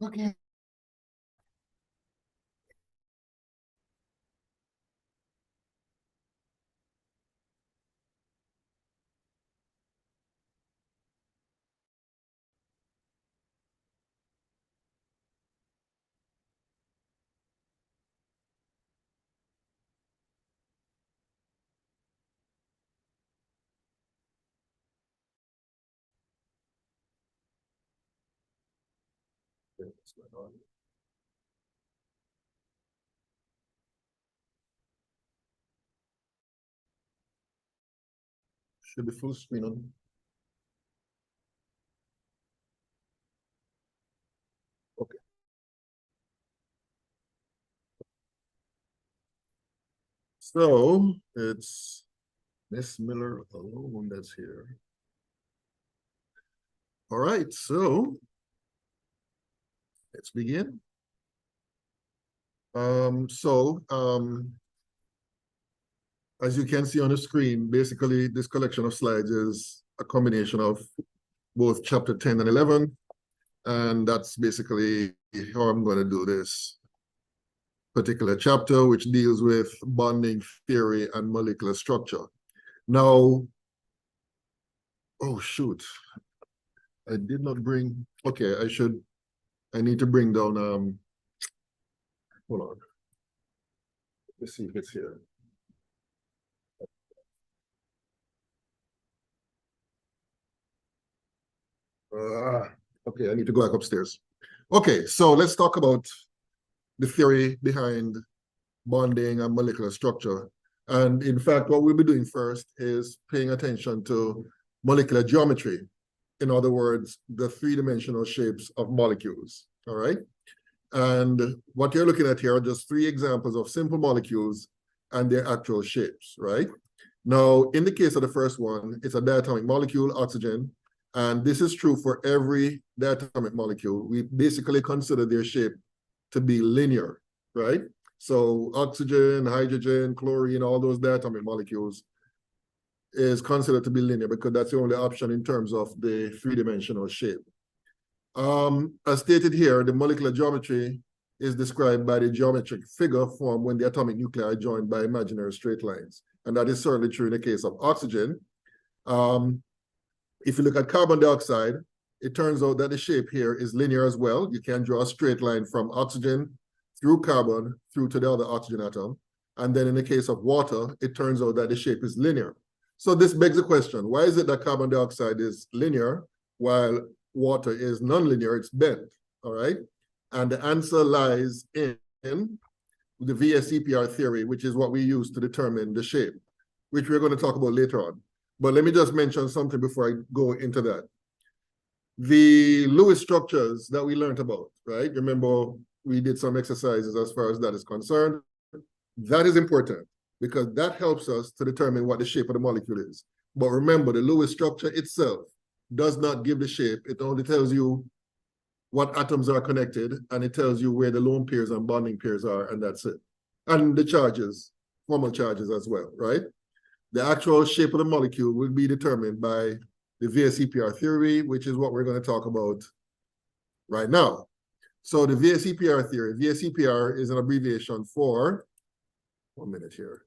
Okay. Should be full screen on. Okay. So it's Miss Miller alone that's here. All right, so let's begin. As you can see on the screen, basically this collection of slides is a combination of both chapter 10 and 11. And that's basically how I'm going to do this particular chapter, which deals with bonding theory and molecular structure. Now, oh shoot, I did not bring, okay, I need to bring down, hold on. Let's see if it's here. Okay, I need to go back upstairs. Okay, so let's talk about the theory behind bonding and molecular structure. And in fact, what we'll be doing first is paying attention to molecular geometry. In other words, the three-dimensional shapes of molecules, all right? And what you're looking at here are just three examples of simple molecules and their actual shapes, right? Now, in the case of the first one, it's a diatomic molecule, oxygen, and this is true for every diatomic molecule. We basically consider their shape to be linear, right? So oxygen, hydrogen, chlorine, all those diatomic molecules is considered to be linear because that's the only option in terms of the three-dimensional shape. As stated here, the molecular geometry is described by the geometric figure formed when the atomic nuclei are joined by imaginary straight lines. And that is certainly true in the case of oxygen. If you look at carbon dioxide, it turns out that the shape here is linear as well. You can draw a straight line from oxygen through carbon through to the other oxygen atom. And then in the case of water, it turns out that the shape is linear. So this begs the question, why is it that carbon dioxide is linear while water is nonlinear, it's bent, all right? And the answer lies in the VSEPR theory, which is what we use to determine the shape, which we're going to talk about later on. But let me just mention something before I go into that. The Lewis structures that we learned about, right? Remember, we did some exercises as far as that is concerned. That is important because that helps us to determine what the shape of the molecule is. But remember, the Lewis structure itself does not give the shape. It only tells you what atoms are connected, and it tells you where the lone pairs and bonding pairs are, and that's it. And the charges, formal charges as well, right? The actual shape of the molecule will be determined by the VSEPR theory, which is what we're going to talk about right now. So the VSEPR theory, VSEPR is an abbreviation for, 1 minute here,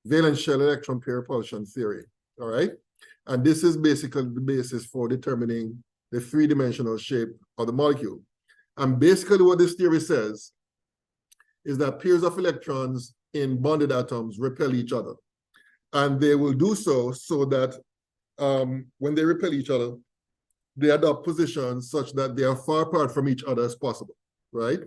valence shell electron pair repulsion theory, all right? And this is basically the basis for determining the three-dimensional shape of the molecule. And basically what this theory says is that pairs of electrons in bonded atoms repel each other. And they will do so that when they repel each other, they adopt positions such that they are far apart from each other as possible, right?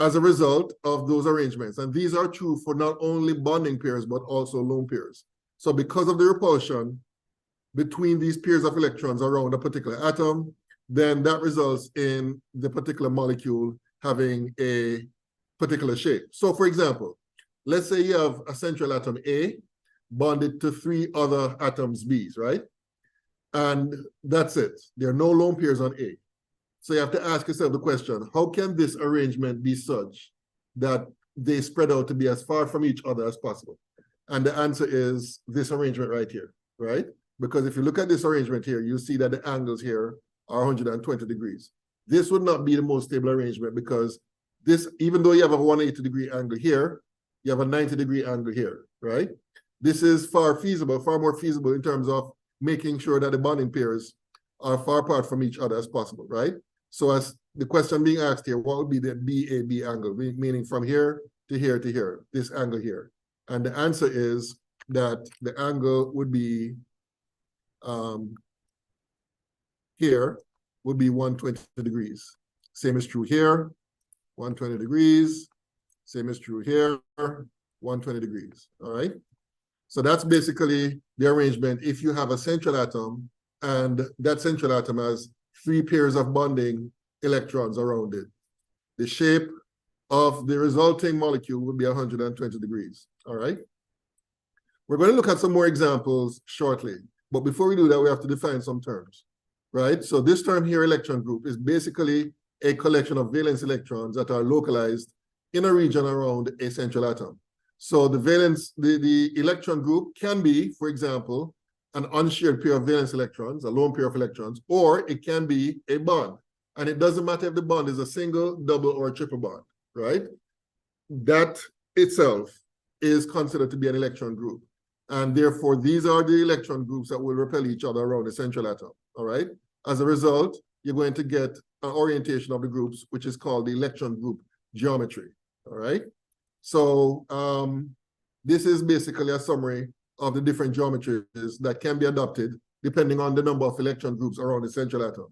As a result of those arrangements. And these are true for not only bonding pairs, but also lone pairs. So because of the repulsion between these pairs of electrons around a particular atom, then that results in the particular molecule having a particular shape. So for example, let's say you have a central atom A bonded to three other atoms B's, right? And that's it. There are no lone pairs on A. So you have to ask yourself the question, how can this arrangement be such that they spread out to be as far from each other as possible? And the answer is this arrangement right here, right? Because if you look at this arrangement here, you see that the angles here are 120 degrees. this would not be the most stable arrangement because this, even though you have a 180-degree angle here, you have a 90-degree angle here, right? This is far more feasible in terms of making sure that the bonding pairs are far apart from each other as possible, right? So as the question being asked here, what would be the BAB angle, meaning from here to here to here, this angle here? And the answer is that the angle would be here would be 120 degrees. Same is true here, 120 degrees. Same is true here, 120 degrees, all right? So that's basically the arrangement if you have a central atom and that central atom has 3 pairs of bonding electrons around it. The shape of the resulting molecule would be 120 degrees, all right? We're going to look at some more examples shortly, but before we do that, we have to define some terms, right? So this term here, electron group, is basically a collection of valence electrons that are localized in a region around a central atom. So the electron group can be, for example, an unshared pair of valence electrons, a lone pair of electrons, or it can be a bond. And it doesn't matter if the bond is a single, double, or a triple bond, right? That itself is considered to be an electron group. And therefore, these are the electron groups that will repel each other around the central atom, all right? As a result, you're going to get an orientation of the groups, which is called the electron group geometry, all right? So this is basically a summary of the different geometries that can be adopted depending on the number of electron groups around the central atom.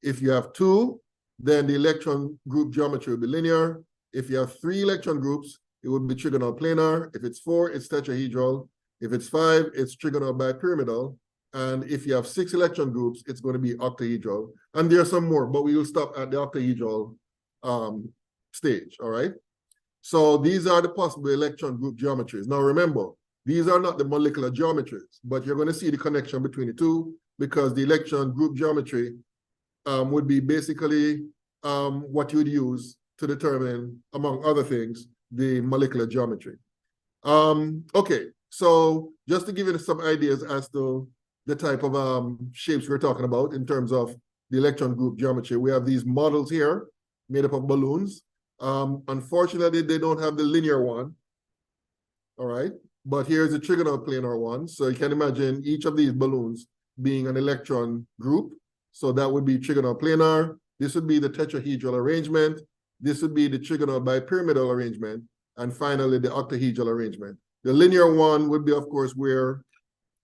If you have 2, then the electron group geometry will be linear. If you have 3 electron groups, it would be trigonal planar. If it's 4, it's tetrahedral. If it's 5, it's trigonal bipyramidal. And if you have 6 electron groups, it's going to be octahedral. And there are some more, but we will stop at the octahedral stage, all right? So these are the possible electron group geometries. Now remember, these are not the molecular geometries, but you're going to see the connection between the two because the electron group geometry would be basically what you would use to determine, among other things, the molecular geometry. Okay, so just to give you some ideas as to the type of shapes we're talking about in terms of the electron group geometry, we have these models here made up of balloons. Unfortunately, they don't have the linear one, all right? But here's a trigonal planar one. So you can imagine each of these balloons being an electron group. So that would be trigonal planar. This would be the tetrahedral arrangement. This would be the trigonal bipyramidal arrangement. And finally, the octahedral arrangement. The linear one would be, of course, where,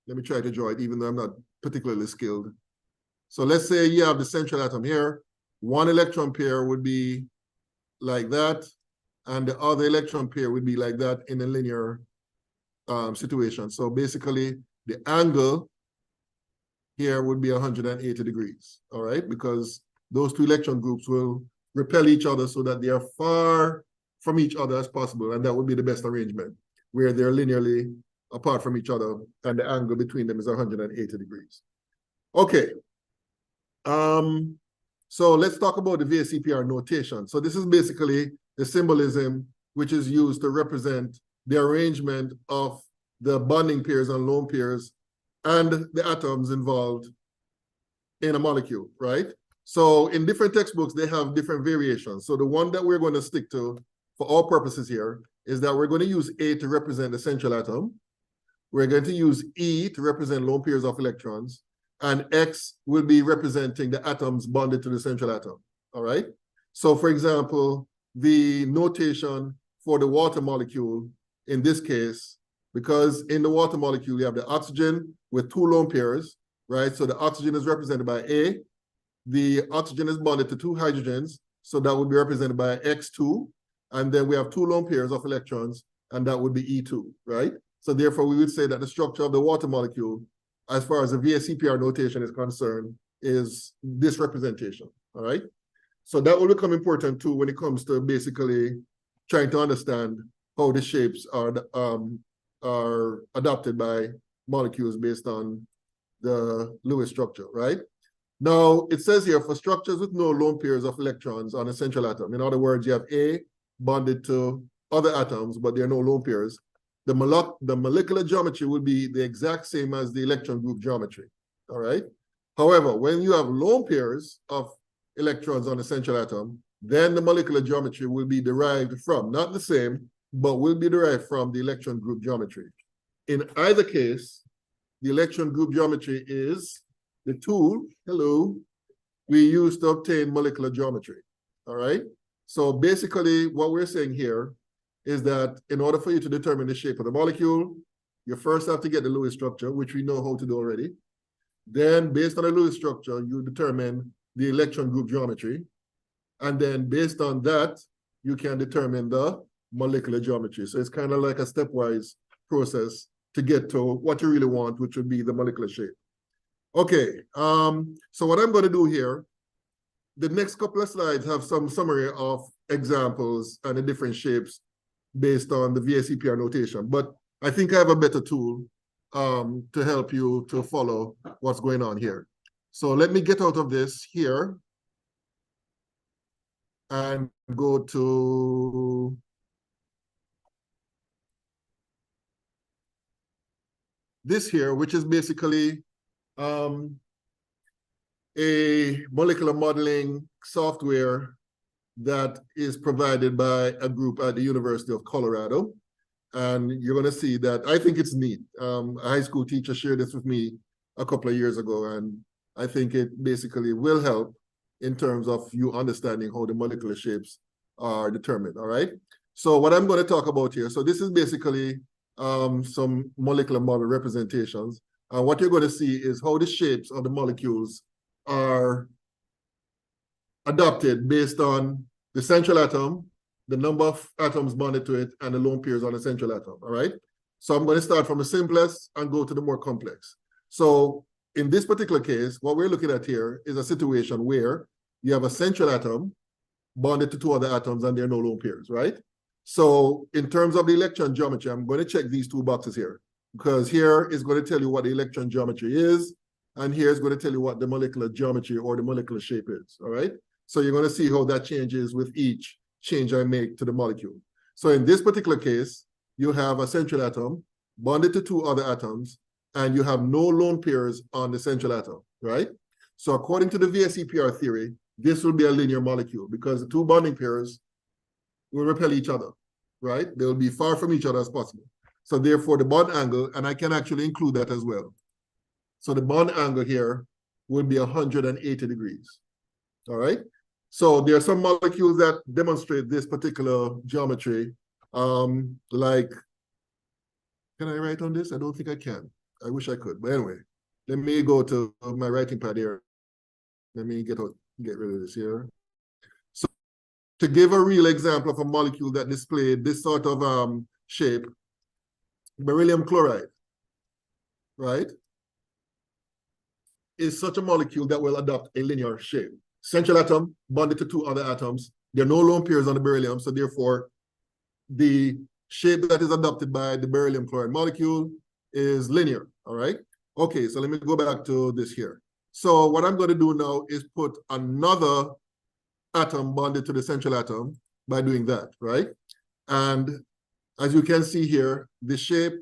let me try to draw it, even though I'm not particularly skilled. So let's say you have the central atom here. One electron pair would be like that, and the other electron pair would be like that in a linear situation. So basically, the angle here would be 180 degrees, all right? Because those 2 electron groups will repel each other so that they are far from each other as possible, and that would be the best arrangement, where they're linearly apart from each other, and the angle between them is 180 degrees. Okay. So let's talk about the VSEPR notation. So this is basically the symbolism which is used to represent the arrangement of the bonding pairs and lone pairs and the atoms involved in a molecule, right? So in different textbooks, they have different variations. So the one that we're going to stick to for all purposes here is that we're going to use A to represent the central atom. We're going to use E to represent lone pairs of electrons. And X will be representing the atoms bonded to the central atom, all right? So for example, the notation for the water molecule in this case, because in the water molecule, you have the oxygen with 2 lone pairs, right? So the oxygen is represented by A. The oxygen is bonded to 2 hydrogens, so that would be represented by X2. And then we have 2 lone pairs of electrons, and that would be E2, right? So therefore, we would say that the structure of the water molecule, as far as the VSEPR notation is concerned, is this representation, all right? So that will become important too when it comes to basically trying to understand how the shapes are adopted by molecules based on the Lewis structure, right? Now, it says here, for structures with no lone pairs of electrons on a central atom, in other words, you have A bonded to other atoms, but there are no lone pairs, the molecular geometry will be the exact same as the electron group geometry, all right? However, when you have lone pairs of electrons on the central atom, then the molecular geometry will be derived from, not the same, but will be derived from the electron group geometry. In either case, the electron group geometry is the tool, we use to obtain molecular geometry, all right? So basically what we're saying here is that in order for you to determine the shape of the molecule, you first have to get the Lewis structure, which we know how to do already. Then based on the Lewis structure, you determine the electron group geometry. And then based on that, you can determine the molecular geometry. So it's kind of like a stepwise process to get to what you really want, which would be the molecular shape. Okay, so what I'm going to do here, the next couple of slides have some summary of examples and the different shapes based on the VSEPR notation. But I think I have a better tool to help you to follow what's going on here. So let me get out of this here and go to this here, which is basically a molecular modeling software that is provided by a group at the University of Colorado. And you're going to see that I think it's neat. A high school teacher shared this with me a couple of years ago, and I think it basically will help in terms of you understanding how the molecular shapes are determined, all right? So what I'm going to talk about here, so this is basically some molecular model representations. And what you're going to see is how the shapes of the molecules are adopted based on the central atom, the number of atoms bonded to it, and the lone pairs on the central atom, all right? So I'm going to start from the simplest and go to the more complex. So in this particular case, what we're looking at here is a situation where you have a central atom bonded to two other atoms and there are no lone pairs, right? So in terms of the electron geometry, I'm going to check these two boxes here, because here is going to tell you what the electron geometry is, and here is going to tell you what the molecular geometry or the molecular shape is, all right? So you're going to see how that changes with each change I make to the molecule. So in this particular case, you have a central atom bonded to two other atoms, and you have no lone pairs on the central atom, right? So according to the VSEPR theory, this will be a linear molecule because the two bonding pairs will repel each other, right? They'll be far from each other as possible. So therefore the bond angle, and I can actually include that as well. So the bond angle here will be 180 degrees, all right? So there are some molecules that demonstrate this particular geometry, like, can I write on this? I don't think I can. I wish I could, but anyway, let me go to my writing pad here. Let me get rid of this here. So to give a real example of a molecule that displayed this sort of shape, beryllium chloride, right, is such a molecule that will adopt a linear shape. Central atom bonded to two other atoms. There are no lone pairs on the beryllium, so therefore the shape that is adopted by the beryllium chloride molecule is linear, all right? Okay, so let me go back to this here. So what I'm going to do now is put another atom bonded to the central atom by doing that, right? And as you can see here, the shape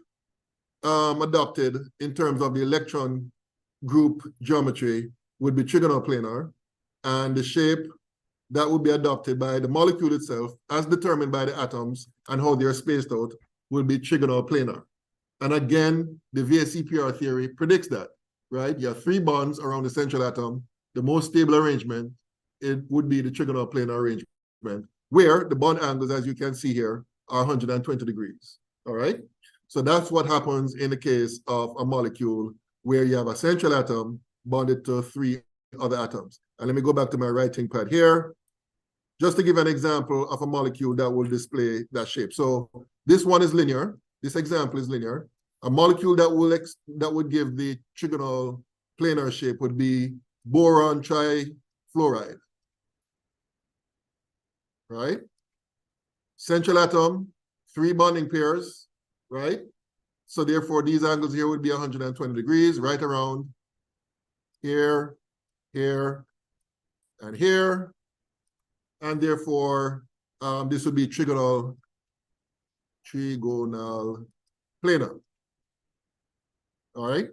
adopted in terms of the electron group geometry would be trigonoplanar, and the shape that would be adopted by the molecule itself, as determined by the atoms and how they're spaced out, will be trigonoplanar. And again, the VSEPR theory predicts that, right? You have three bonds around the central atom. The most stable arrangement, it would be the trigonoplanar arrangement, where the bond angles, as you can see here, are 120 degrees, all right? So that's what happens in the case of a molecule where you have a central atom bonded to three other atoms. And let me go back to my writing pad here, just to give an example of a molecule that will display that shape. So this one is linear. This example is linear. A molecule that would give the trigonal planar shape would be boron trifluoride, right? Central atom, three bonding pairs, right? So therefore, these angles here would be 120 degrees, right around here, here, and here. And therefore, this would be trigonal planar. All right?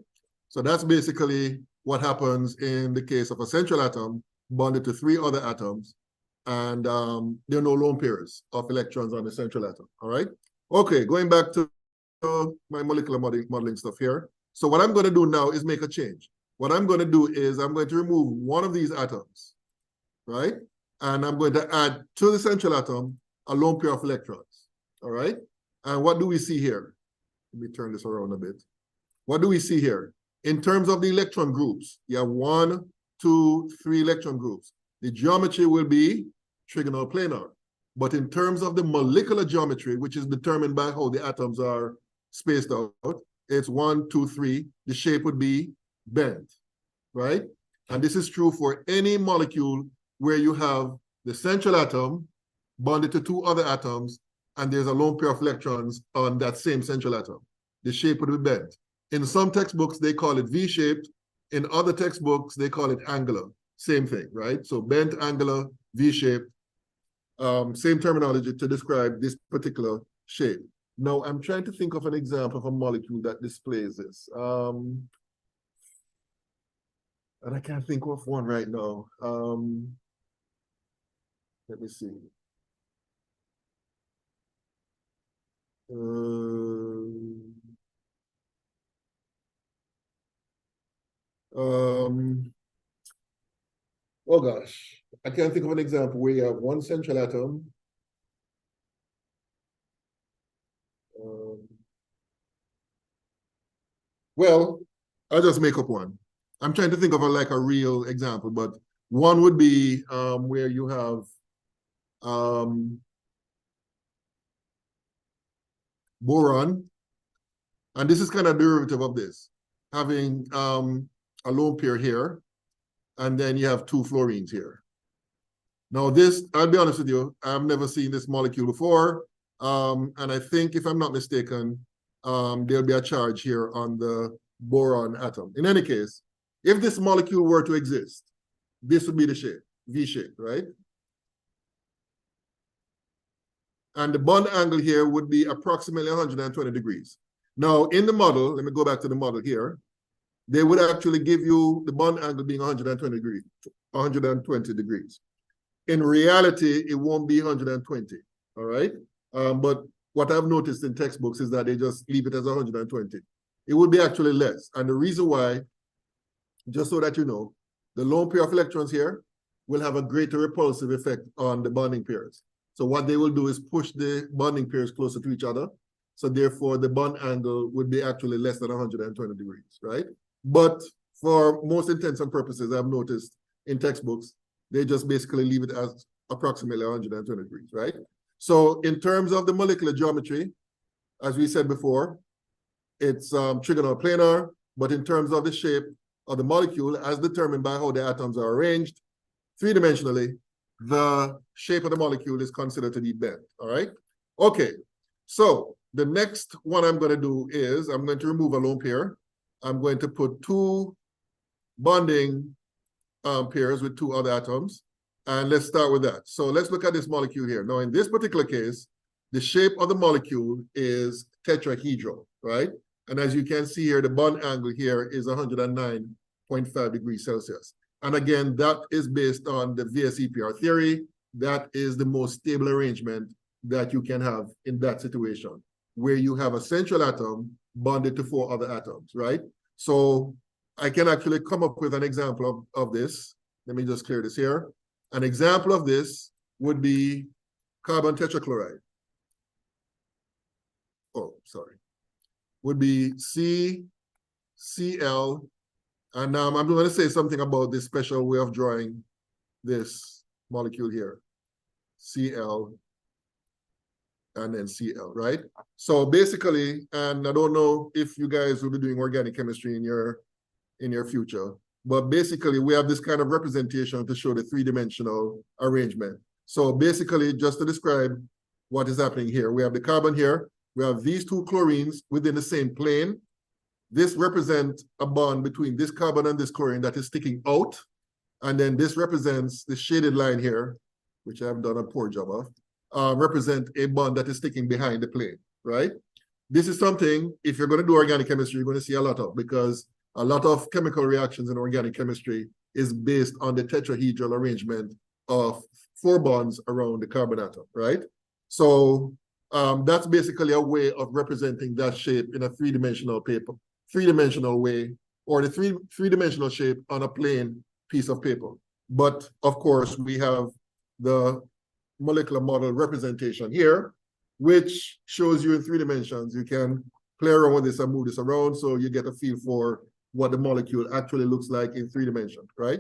So that's basically what happens in the case of a central atom bonded to 3 other atoms, and there are no lone pairs of electrons on the central atom, all right? Okay, going back to my molecular modeling stuff here. So what I'm going to do now is make a change. What I'm going to do is I'm going to remove one of these atoms, right? And I'm going to add to the central atom a lone pair of electrons, all right? And what do we see here? Let me turn this around a bit. What do we see here? In terms of the electron groups, you have 1, 2, 3 electron groups. The geometry will be trigonal planar. But in terms of the molecular geometry, which is determined by how the atoms are spaced out, it's 1, 2, 3. The shape would be bent, right? And this is true for any molecule where you have the central atom bonded to 2 other atoms, and there's a lone pair of electrons on that same central atom. The shape would be bent. In some textbooks, they call it V-shaped. In other textbooks, they call it angular. Same thing, right? So bent, angular, V-shaped. Same terminology to describe this particular shape. Now, I'm trying to think of an example of a molecule that displays this. And I can't think of one right now. Let me see. Oh gosh, I can't think of an example where you have one central atom. Well, I'll just make up one. I'm trying to think of a real example, but one would be where you have boron, and this is kind of derivative of this, having a lone pair here, and then you have 2 fluorines here. Now this, I'll be honest with you, I've never seen this molecule before, and I think, if I'm not mistaken, there'll be a charge here on the boron atom. In any case, if this molecule were to exist, this would be the shape, V-shape, right? And the bond angle here would be approximately 120 degrees. Now, in the model, let me go back to the model here, they would actually give you the bond angle being 120 degrees. In reality, it won't be 120, all right? But what I've noticed in textbooks is that they just leave it as 120. It would be actually less. And the reason why, just so that you know, the lone pair of electrons here will have a greater repulsive effect on the bonding pairs. So what they will do is push the bonding pairs closer to each other. So therefore, the bond angle would be actually less than 120 degrees, right? But for most intents and purposes, I've noticed in textbooks, they just basically leave it as approximately 120 degrees, right? So in terms of the molecular geometry, as we said before, it's trigonal planar, but in terms of the shape of the molecule, as determined by how the atoms are arranged, 3-dimensionally, the shape of the molecule is considered to be bent, all right? Okay, so the next one I'm going to do is I'm going to remove a lone pair. I'm going to put 2 bonding pairs with 2 other atoms, and let's start with that. So let's look at this molecule here. Now, in this particular case, the shape of the molecule is tetrahedral, right? And as you can see here, the bond angle here is 109.5 degrees Celsius. And again, that is based on the VSEPR theory. That is the most stable arrangement that you can have in that situation, where you have a central atom bonded to 4 other atoms, right? So I can actually come up with an example of this. Let me just clear this here. An example of this would be carbon tetrachloride. Oh, sorry. Would be CCl. And I'm going to say something about this special way of drawing this molecule here. Cl and then Cl, right? So basically, and I don't know if you guys will be doing organic chemistry in your future, but basically we have this kind of representation to show the 3-dimensional arrangement. So basically, just to describe what is happening here, we have the carbon here, we have these 2 chlorines within the same plane. This represents a bond between this carbon and this chlorine that is sticking out. And then this represents the shaded line here, which I've done a poor job of, represent a bond that is sticking behind the plane, right? This is something, if you're going to do organic chemistry, you're going to see a lot of, because a lot of chemical reactions in organic chemistry is based on the tetrahedral arrangement of 4 bonds around the carbon atom, right? So that's basically a way of representing that shape in a three-dimensional way, or the three-dimensional shape on a plain piece of paper. But of course, we have the molecular model representation here, which shows you in 3 dimensions. You can play around with this and move this around so you get a feel for what the molecule actually looks like in 3 dimensions, right?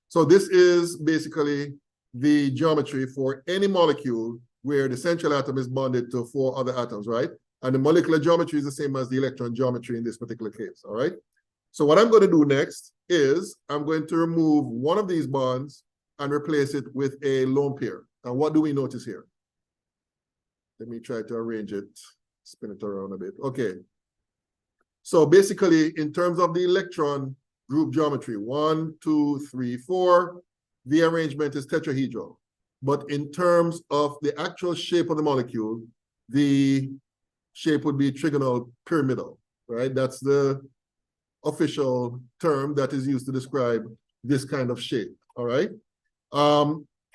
So this is basically the geometry for any molecule where the central atom is bonded to 4 other atoms, right? And the molecular geometry is the same as the electron geometry in this particular case, all right? So what I'm going to do next is I'm going to remove one of these bonds and replace it with a lone pair. And what do we notice here? Let me try to arrange it, spin it around a bit. Okay. So basically, in terms of the electron group geometry, 1, 2, 3, 4, the arrangement is tetrahedral. But in terms of the actual shape of the molecule, the shape would be trigonal pyramidal, right? That's the official term that is used to describe this kind of shape, all right?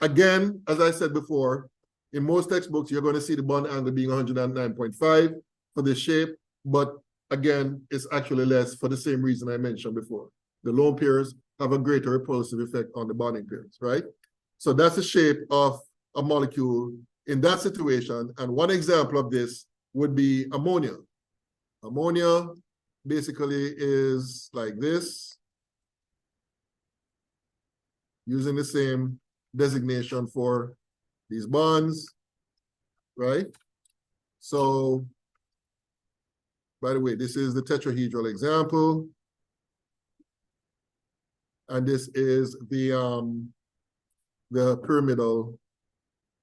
Again, as I said before, in most textbooks, you're going to see the bond angle being 109.5 for this shape, but again, it's actually less for the same reason I mentioned before. The lone pairs have a greater repulsive effect on the bonding pairs, right? So that's the shape of a molecule in that situation. And one example of this would be ammonia. Ammonia basically is like this, using the same designation for these bonds, right? So, by the way, this is the tetrahedral example. And this is the pyramidal,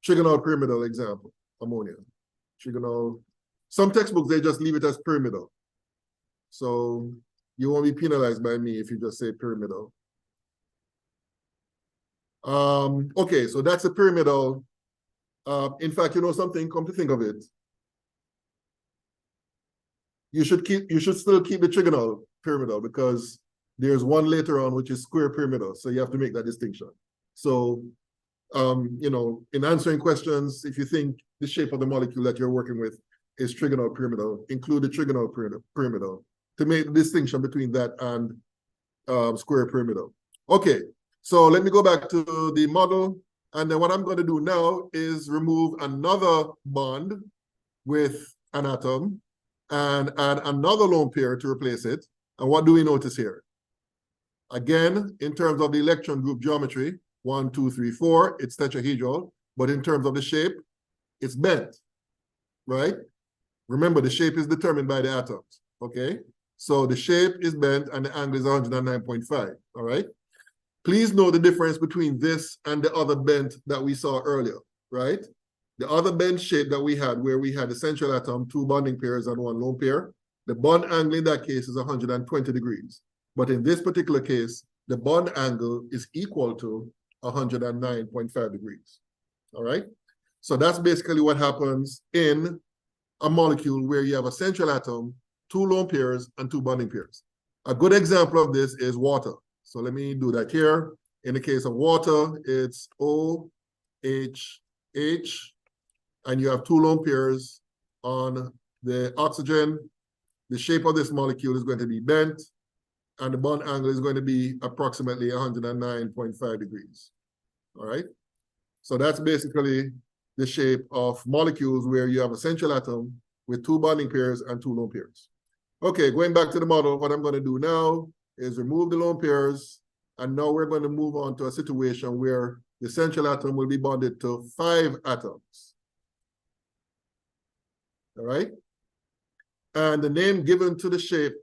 trigonal pyramidal example, ammonia. Trigonal. Some textbooks, they just leave it as pyramidal. So you won't be penalized by me if you just say pyramidal. Okay, so that's a pyramidal. In fact, you know something, come to think of it, you should still keep the trigonal pyramidal, because there's one later on which is square pyramidal, so you have to make that distinction. So you know, in answering questions, if you think the shape of the molecule that you're working with is trigonal pyramidal, include the trigonal pyramidal to make the distinction between that and square pyramidal. Okay, so let me go back to the model. And then what I'm going to do now is remove another bond with an atom and add another lone pair to replace it. And what do we notice here? Again, in terms of the electron group geometry, 1, 2, 3, 4, it's tetrahedral. But in terms of the shape, it's bent, right? Remember, the shape is determined by the atoms, okay? So the shape is bent and the angle is 109.5, all right? Please know the difference between this and the other bent that we saw earlier, right? The other bent shape that we had, where we had the central atom, 2 bonding pairs and 1 lone pair, the bond angle in that case is 120 degrees. But in this particular case, the bond angle is equal to 109.5 degrees, all right? So that's basically what happens in a molecule where you have a central atom, 2 lone pairs, and 2 bonding pairs. A good example of this is water. So let me do that here. In the case of water, it's OHH, and you have 2 lone pairs on the oxygen. The shape of this molecule is going to be bent, and the bond angle is going to be approximately 109.5 degrees. All right? So that's basically the shape of molecules where you have a central atom with 2 bonding pairs and 2 lone pairs. Okay, going back to the model, what I'm going to do now is remove the lone pairs, and now we're going to move on to a situation where the central atom will be bonded to 5 atoms. All right? And the name given to the shape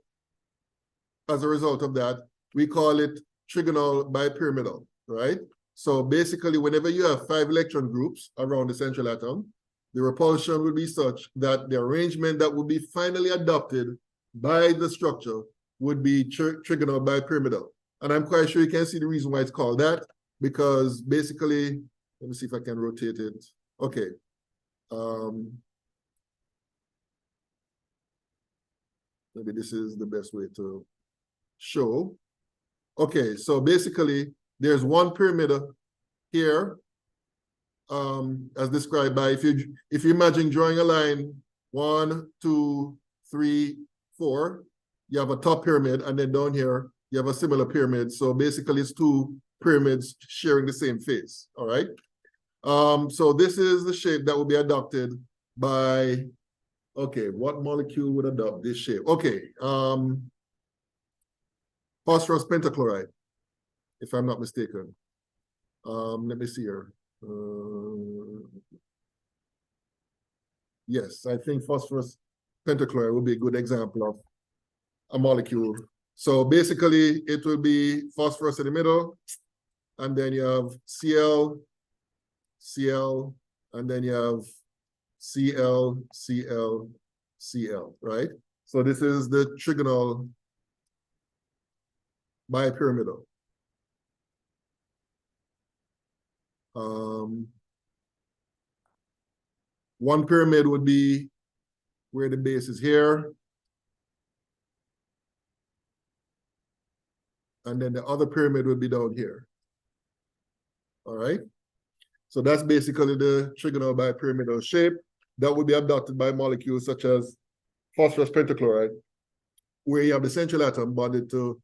as a result of that, we call it trigonal bipyramidal, right? So basically, whenever you have 5 electron groups around the central atom, the repulsion will be such that the arrangement that will be finally adopted by the structure would be trigonal bipyramidal. And I'm quite sure you can see the reason why it's called that, because basically, let me see if I can rotate it. Okay. Maybe this is the best way to show. Okay, so basically there's one pyramid here, as described by, if you imagine drawing a line 1, 2, 3, 4, you have a top pyramid, and then down here you have a similar pyramid. So basically it's two pyramids sharing the same face. All right. So this is the shape that will be adopted by, okay, what molecule would adopt this shape? Okay, phosphorus pentachloride, if I'm not mistaken. Let me see here. Yes, I think phosphorus pentachloride will be a good example of a molecule. So basically it will be phosphorus in the middle, and then you have Cl, Cl, and then you have Cl, Cl, Cl, right? So this is the trigonal bipyramidal. One pyramid would be where the base is here. And then the other pyramid would be down here. All right. So that's basically the trigonal bipyramidal shape that would be adopted by molecules such as phosphorus pentachloride, where you have the central atom bonded to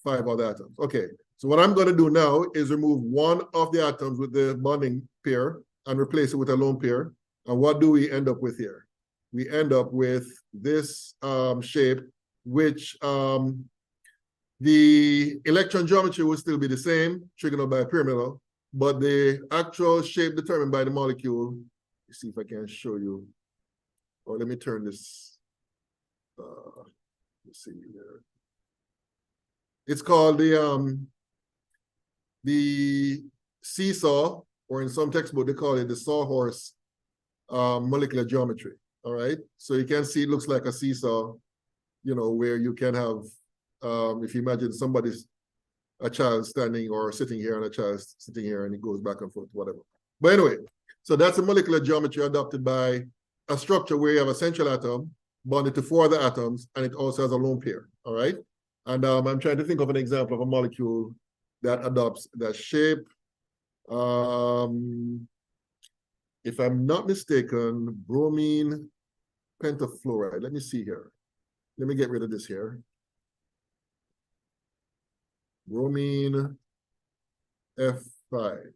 5 other atoms. Okay, so what I'm going to do now is remove one of the atoms with the bonding pair and replace it with a lone pair. And what do we end up with here? We end up with this shape, which the electron geometry will still be the same, trigonal bipyramidal, but the actual shape determined by the molecule, let's see if I can show you, or let me turn this, let's see here. It's called the seesaw, or in some textbook, they call it the sawhorse molecular geometry, all right? So you can see it looks like a seesaw, you know, where you can have, if you imagine a child standing or sitting here and a child sitting here, and it goes back and forth, whatever. But anyway, so that's a molecular geometry adopted by a structure where you have a central atom bonded to 4 other atoms, and it also has a lone pair, all right? And I'm trying to think of an example of a molecule that adopts that shape. If I'm not mistaken, bromine pentafluoride. Let me see here. Let me get rid of this here. Bromine F5.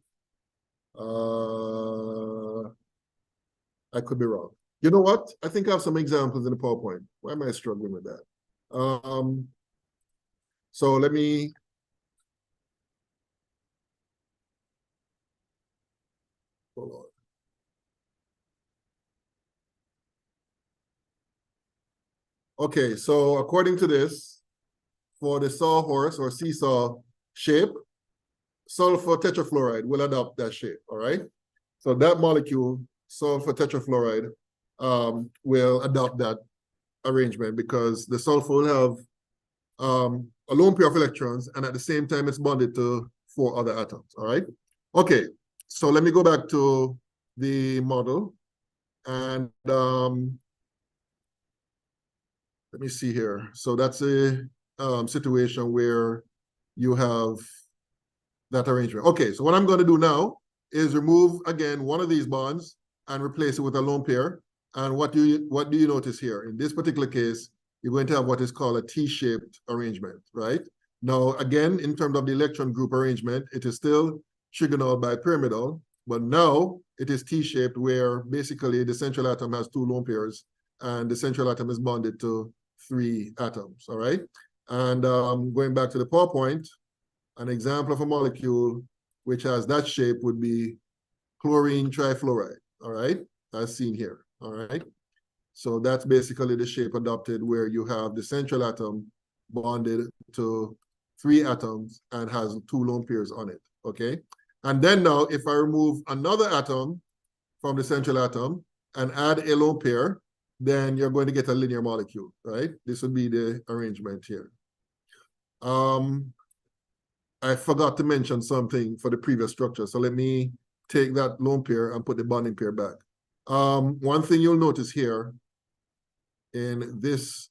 I could be wrong. You know what? I think I have some examples in the PowerPoint. Why am I struggling with that? So let me, hold on. Okay, so according to this, for the sawhorse or seesaw shape, sulfur tetrafluoride will adopt that shape, all right? So that molecule, sulfur tetrafluoride, will adopt that arrangement because the sulfur will have a lone pair of electrons, and at the same time it's bonded to 4 other atoms, all right? Okay, so let me go back to the model, and let me see here. So that's a situation where you have that arrangement. Okay, so what I'm going to do now is remove again one of these bonds and replace it with a lone pair. And what do you notice here? In this particular case, you're going to have what is called a T-shaped arrangement, right? Now, again, in terms of the electron group arrangement, it is still trigonal bipyramidal, but now it is T-shaped, where basically the central atom has 2 lone pairs and the central atom is bonded to 3 atoms, all right? And going back to the PowerPoint, an example of a molecule which has that shape would be chlorine trifluoride, all right? As seen here, all right? So that's basically the shape adopted, where you have the central atom bonded to 3 atoms and has 2 lone pairs on it, okay? And then now, if I remove another atom from the central atom and add a lone pair, then you're going to get a linear molecule, right? This would be the arrangement here. I forgot to mention something for the previous structure, so let me take that lone pair and put the bonding pair back. One thing you'll notice here in this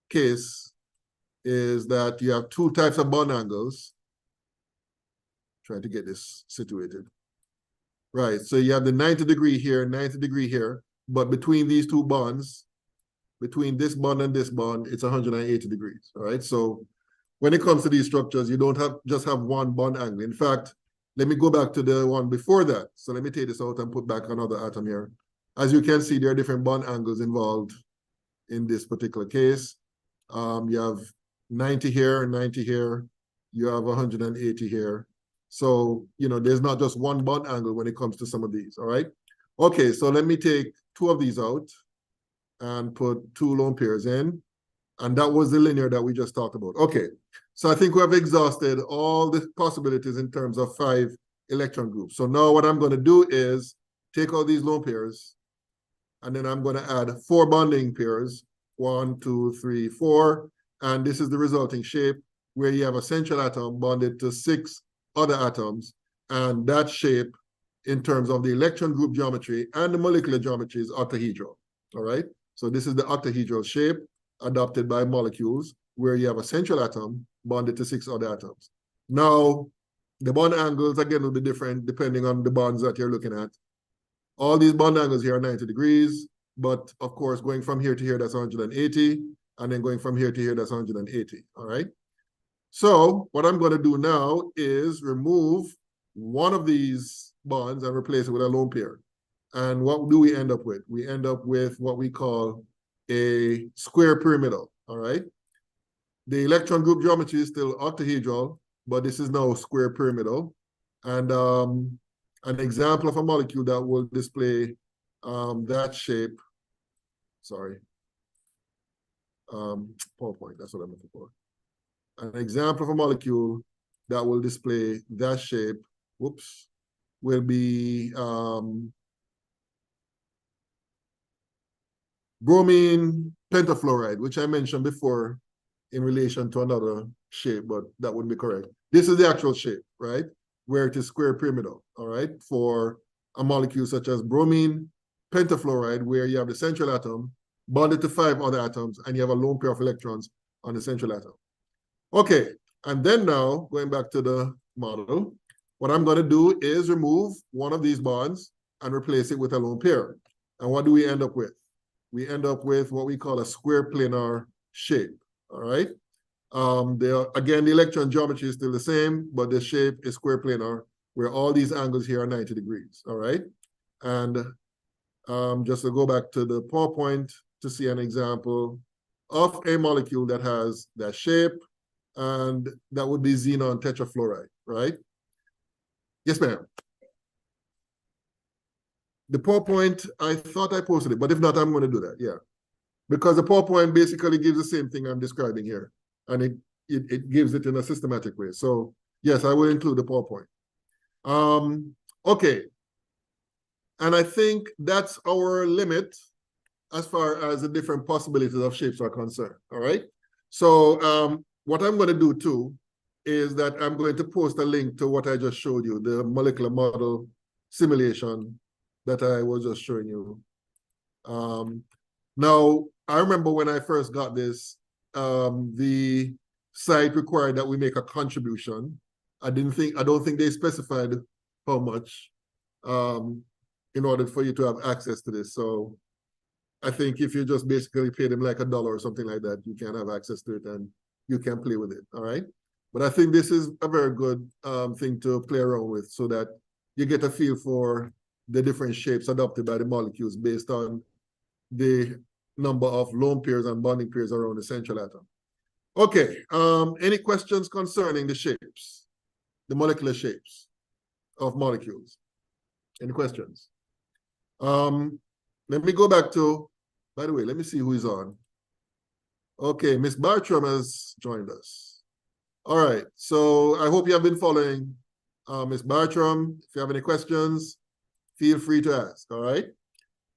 case is that you have two types of bond angles. Trying to get this situated. Right, so you have the 90 degree here, 90 degree here, but between these two bonds, between this bond and this bond, it's 180 degrees, all right? So when it comes to these structures, you don't just have one bond angle. In fact, let me go back to the one before that. So let me take this out and put back another atom here. As you can see, there are different bond angles involved in this particular case. You have 90 here, 90 here, you have 180 here. So, you know, there's not just one bond angle when it comes to some of these, all right? Okay, so let me take two of these out and put two lone pairs in. And that was the linear that we just talked about. Okay, so I think we have exhausted all the possibilities in terms of 5 electron groups. So now what I'm going to do is take all these lone pairs, and then I'm going to add 4 bonding pairs, 1, 2, 3, 4. And this is the resulting shape where you have a central atom bonded to 6 other atoms. And that shape, in terms of the electron group geometry and the molecular geometry, is octahedral, all right? So this is the octahedral shape adopted by molecules where you have a central atom bonded to 6 other atoms. Now, the bond angles, again, will be different depending on the bonds that you're looking at. All these bond angles here are 90 degrees, but of course, going from here to here, that's 180, and then going from here to here, that's 180, all right? So what I'm going to do now is remove one of these bonds and replace it with a lone pair. And what do we end up with? We end up with what we call a square pyramidal, all right? The electron group geometry is still octahedral, but this is now square pyramidal. And an example of a molecule that will display that shape, sorry, PowerPoint, that's what I'm looking for. An example of a molecule that will display that shape, whoops, will be bromine pentafluoride, which I mentioned before in relation to another shape, but that wouldn't be correct. This is the actual shape, right? Where it is square pyramidal, all right? For a molecule such as bromine pentafluoride, where you have the central atom bonded to 5 other atoms, and you have a lone pair of electrons on the central atom. Okay, and then now, going back to the model, what I'm going to do is remove one of these bonds and replace it with a lone pair. And what do we end up with? We end up with what we call a square planar shape, all right? Again, the electron geometry is still the same, but the shape is square planar, where all these angles here are 90 degrees, all right? And just to go back to the PowerPoint to see an example of a molecule that has that shape, and that would be xenon tetrafluoride, right? Yes, ma'am. The PowerPoint, I thought I posted it, but if not, I'm going to do that, yeah. Because the PowerPoint basically gives the same thing I'm describing here, and it gives it in a systematic way. So yes, I will include the PowerPoint. Okay. And I think that's our limit as far as the different possibilities of shapes are concerned, all right? So what I'm going to do too is that I'm going to post a link to what I just showed you, the molecular model simulation that I was just showing you. Now, I remember when I first got this, the site required that we make a contribution. I don't think they specified how much in order for you to have access to this. So I think if you just basically pay them like $1 or something like that, you can have access to it and you can play with it, all right? But I think this is a very good thing to play around with so that you get a feel for the different shapes adopted by the molecules based on the number of lone pairs and bonding pairs around the central atom. Okay, any questions concerning the shapes, the molecular shapes of molecules? Any questions? Let me go back to, by the way, let me see who is on. Okay, Miss Bartram has joined us. All right, so I hope you have been following Miss Bartram. If you have any questions, feel free to ask, all right?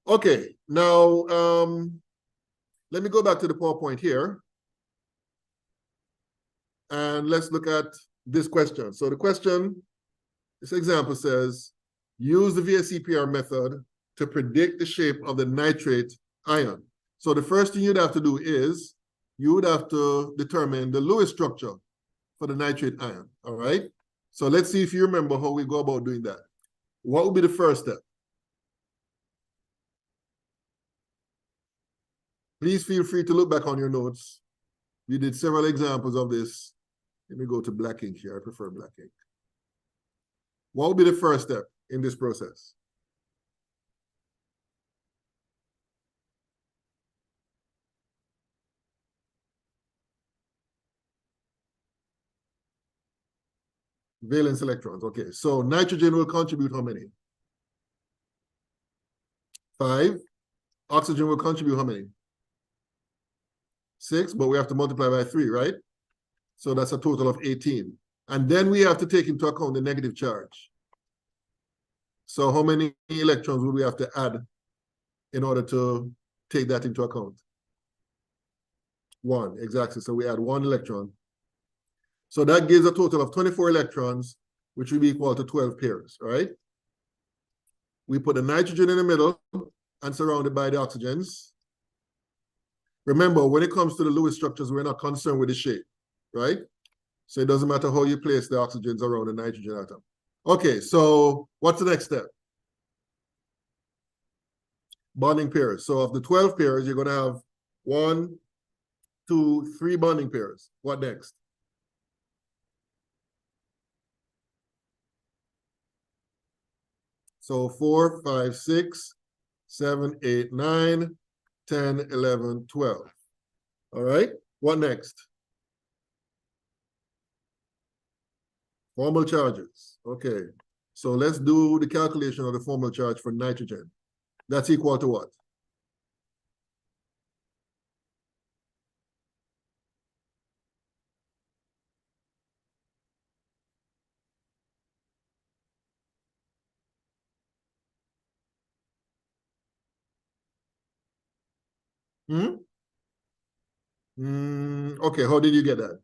Okay, now let me go back to the PowerPoint here. And let's look at this question. So the question, this example says, use the VSEPR method to predict the shape of the nitrate ion. So the first thing you'd have to do is you would have to determine the Lewis structure for the nitrate ion, all right? So let's see if you remember how we go about doing that. What would be the first step? Please feel free to look back on your notes. You did several examples of this. Let me go to black ink here. I prefer black ink. What would be the first step in this process? Valence electrons. Okay, so nitrogen will contribute how many? 5. Oxygen will contribute how many? 6, but we have to multiply by 3, right? So that's a total of 18. And then we have to take into account the negative charge. So how many electrons would we have to add in order to take that into account? 1, exactly. So we add 1 electron. So that gives a total of 24 electrons, which will be equal to 12 pairs, right? We put the nitrogen in the middle and surrounded by the oxygens. Remember, when it comes to the Lewis structures, we're not concerned with the shape, right? So it doesn't matter how you place the oxygens around the nitrogen atom. Okay, so what's the next step? Bonding pairs. So of the 12 pairs, you're going to have 1, 2, 3 bonding pairs. What next? So 4, 5, 6, 7, 8, 9, 10, 11, 12. All right, what next? Formal charges. Okay, so let's do the calculation of the formal charge for nitrogen. That's equal to what? Hmm? Okay, how did you get that?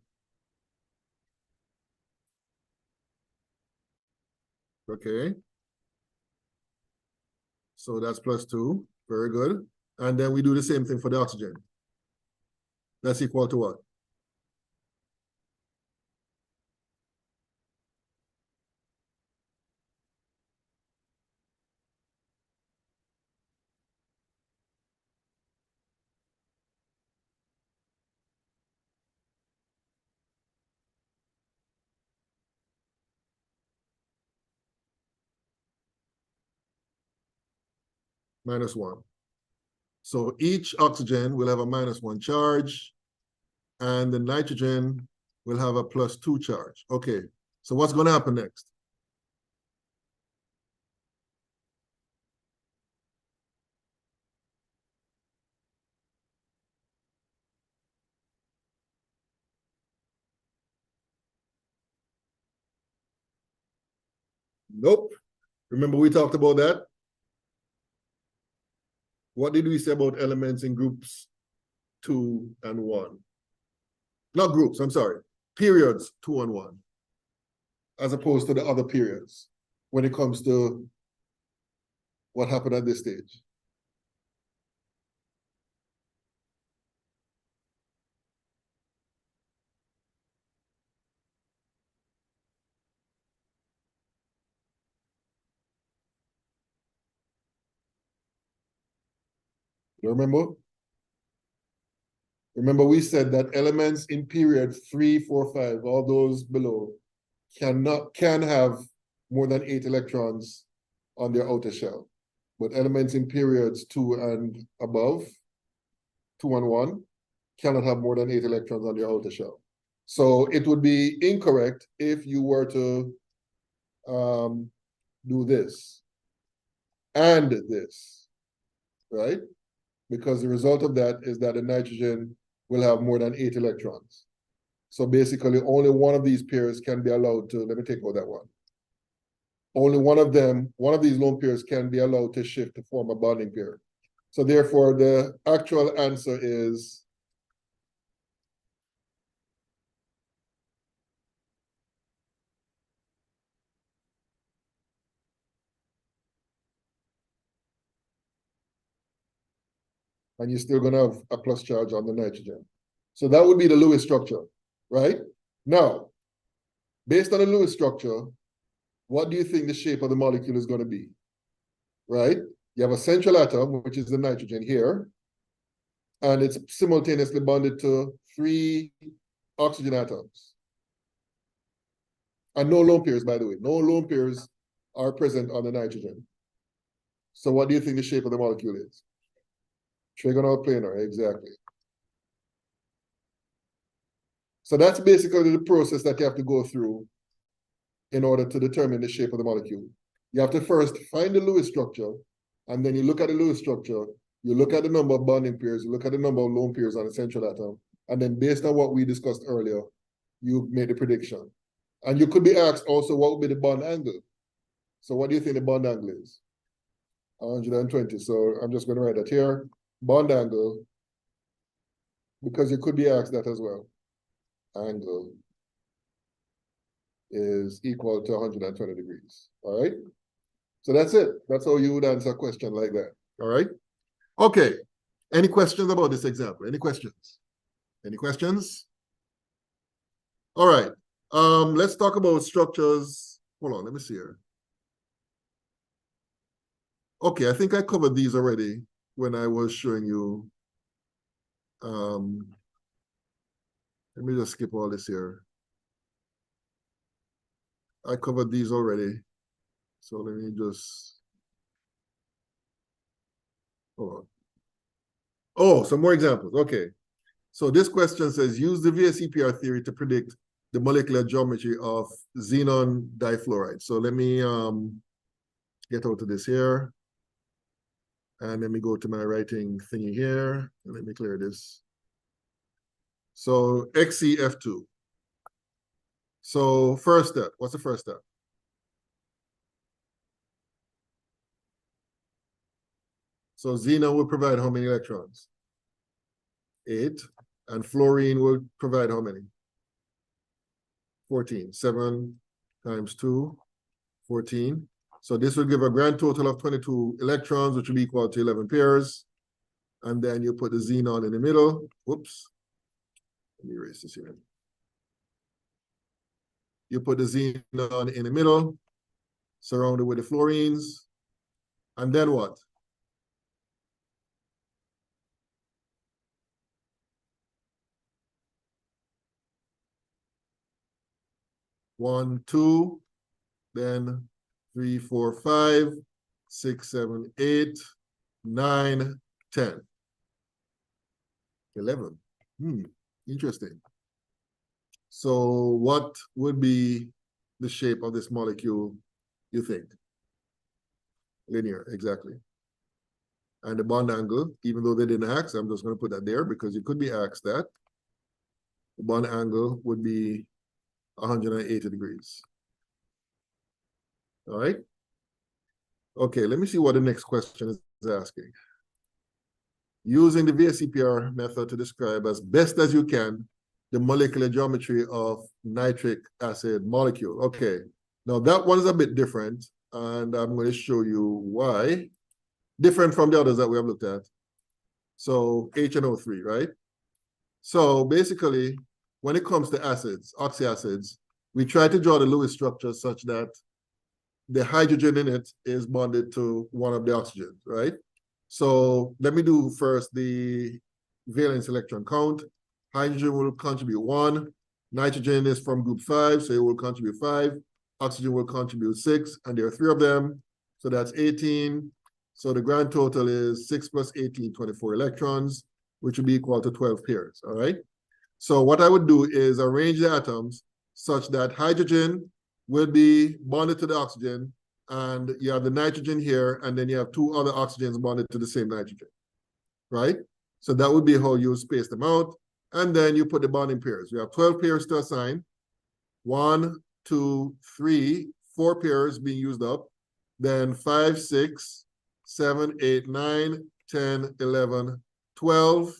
Okay, so that's +2. Very good. And then we do the same thing for the oxygen. That's equal to what? -1. So each oxygen will have a -1 charge, and the nitrogen will have a +2 charge. Okay, so what's going to happen next? Nope. Remember we talked about that? What did we say about elements in groups 2 and 1? Not groups, I'm sorry. Periods 2 and 1, as opposed to the other periods when it comes to what happened at this stage. You remember? Remember we said that elements in period 3, 4, 5, all those below, can have more than 8 electrons on their outer shell. But elements in periods 2 and above, 2 and 1, cannot have more than 8 electrons on their outer shell. So it would be incorrect if you were to do this and this, right? Because the result of that is that the nitrogen will have more than 8 electrons. So basically only one of these pairs can be allowed to, let me take out that one. Only one of these lone pairs can be allowed to shift to form a bonding pair. So therefore the actual answer is and you're still going to have a plus charge on the nitrogen. So that would be the Lewis structure, right? Now, based on the Lewis structure, what do you think the shape of the molecule is going to be, right? You have a central atom, which is the nitrogen here, and it's simultaneously bonded to 3 oxygen atoms. And no lone pairs, by the way. No lone pairs are present on the nitrogen. So what do you think the shape of the molecule is? Trigonal planar, exactly. So that's basically the process that you have to go through in order to determine the shape of the molecule. You have to first find the Lewis structure, and then you look at the Lewis structure, you look at the number of bonding pairs, you look at the number of lone pairs on the central atom, and then based on what we discussed earlier, you make the prediction. And you could be asked also, what would be the bond angle? So what do you think the bond angle is? 120. So I'm just going to write that here. Bond angle, because you could be asked that as well. Angle is equal to 120 degrees. All right. So that's it. That's how you would answer a question like that. All right. Okay. Any questions about this example? Any questions? Any questions? All right. Let's talk about structures. Hold on, let me see here. Okay, I think I covered these already when I was showing you. Let me just skip all this here. I covered these already. So let me just, hold on. Oh, some more examples. Okay. So this question says, use the VSEPR theory to predict the molecular geometry of xenon difluoride. So let me get out of this here. And let me go to my writing thingy here. And let me clear this. So XCF2. So first step, what's the first step? So xenon will provide how many electrons? 8. And fluorine will provide how many? 14. 7 times 2, 14. So this will give a grand total of 22 electrons, which will be equal to 11 pairs. And then you put the xenon in the middle. Whoops. Let me erase this here. You put the xenon in the middle, surrounded with the fluorines. And then what? One, two, then 3, 4, 5, 6, 7, 8, 9, 10. 11. Interesting. So what would be the shape of this molecule, you think? Linear, exactly. And the bond angle, even though they didn't ask, I'm just going to put that there because you could be asked that. The bond angle would be 180 degrees. All right. Okay, let me see what the next question is asking. Using the VSEPR method to describe as best as you can the molecular geometry of nitric acid molecule. Okay, now that one is a bit different, and I'm going to show you why. Different from the others that we have looked at. So HNO3, right? So basically, when it comes to acids, oxyacids, we try to draw the Lewis structure such that the hydrogen in it is bonded to one of the oxygens, right? So let me do first the valence electron count. Hydrogen will contribute 1. Nitrogen is from group 5, so it will contribute 5. Oxygen will contribute 6, and there are 3 of them. So that's 18. So the grand total is 6 plus 18, 24 electrons, which will be equal to 12 pairs, all right? So what I would do is arrange the atoms such that hydrogen will be bonded to the oxygen, and you have the nitrogen here, and then you have 2 other oxygens bonded to the same nitrogen, right? So that would be how you space them out. And then you put the bonding pairs. You have 12 pairs to assign. 1, 2, 3, 4 pairs being used up. Then 5, 6, 7, 8, 9, 10, 11, 12.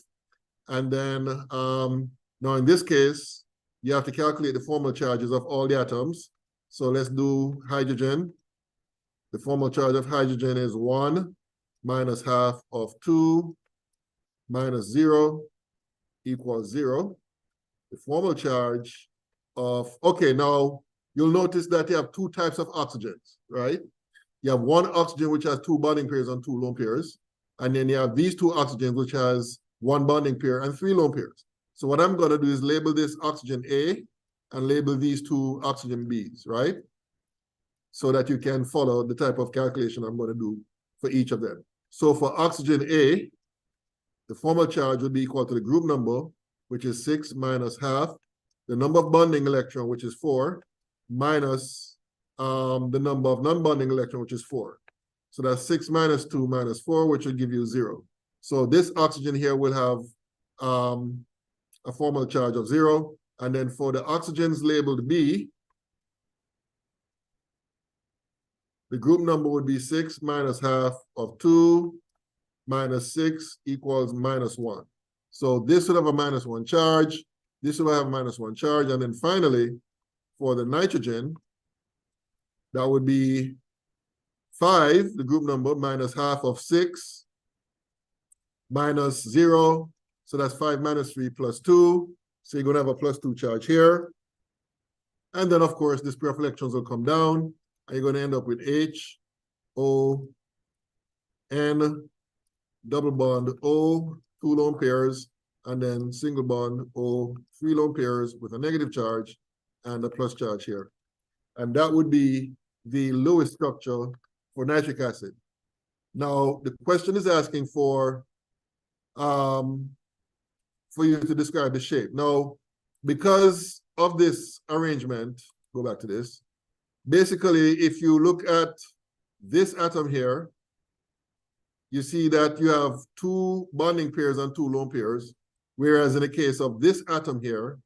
And then now in this case, you have to calculate the formal charges of all the atoms. So let's do hydrogen. The formal charge of hydrogen is 1 minus half of 2 minus 0 equals 0. The formal charge of, okay, now you'll notice that you have two types of oxygens, right? You have one oxygen which has two bonding pairs and two lone pairs. And then you have these two oxygens which has one bonding pair and three lone pairs. So what I'm going to do is label this oxygen A and label these two oxygen Bs, right? So that you can follow the type of calculation I'm going to do for each of them. So for oxygen A, the formal charge would be equal to the group number, which is 6 minus half, the number of bonding electron, which is 4, minus the number of non-bonding electron, which is 4. So that's 6 minus 2 minus 4, which will give you 0. So this oxygen here will have a formal charge of 0. And then for the oxygens labeled B, the group number would be 6 minus half of 2 minus 6 equals minus 1. So this would have a minus 1 charge. This will have a minus 1 charge. And then finally, for the nitrogen, that would be 5, the group number, minus half of 6 minus 0. So that's 5 minus 3 plus 2. So you're going to have a plus 2 charge here. And then, of course, this pair of electrons will come down. And you're going to end up with H, O, N, double bond O, 2 lone pairs, and then single bond O, 3 lone pairs with a negative charge and a plus charge here. And that would be the Lewis structure for nitric acid. Now, the question is asking for you to describe the shape. Now, because of this arrangement, go back to this. Basically, if you look at this atom here, you see that you have 2 bonding pairs and 2 lone pairs, whereas in the case of this atom here,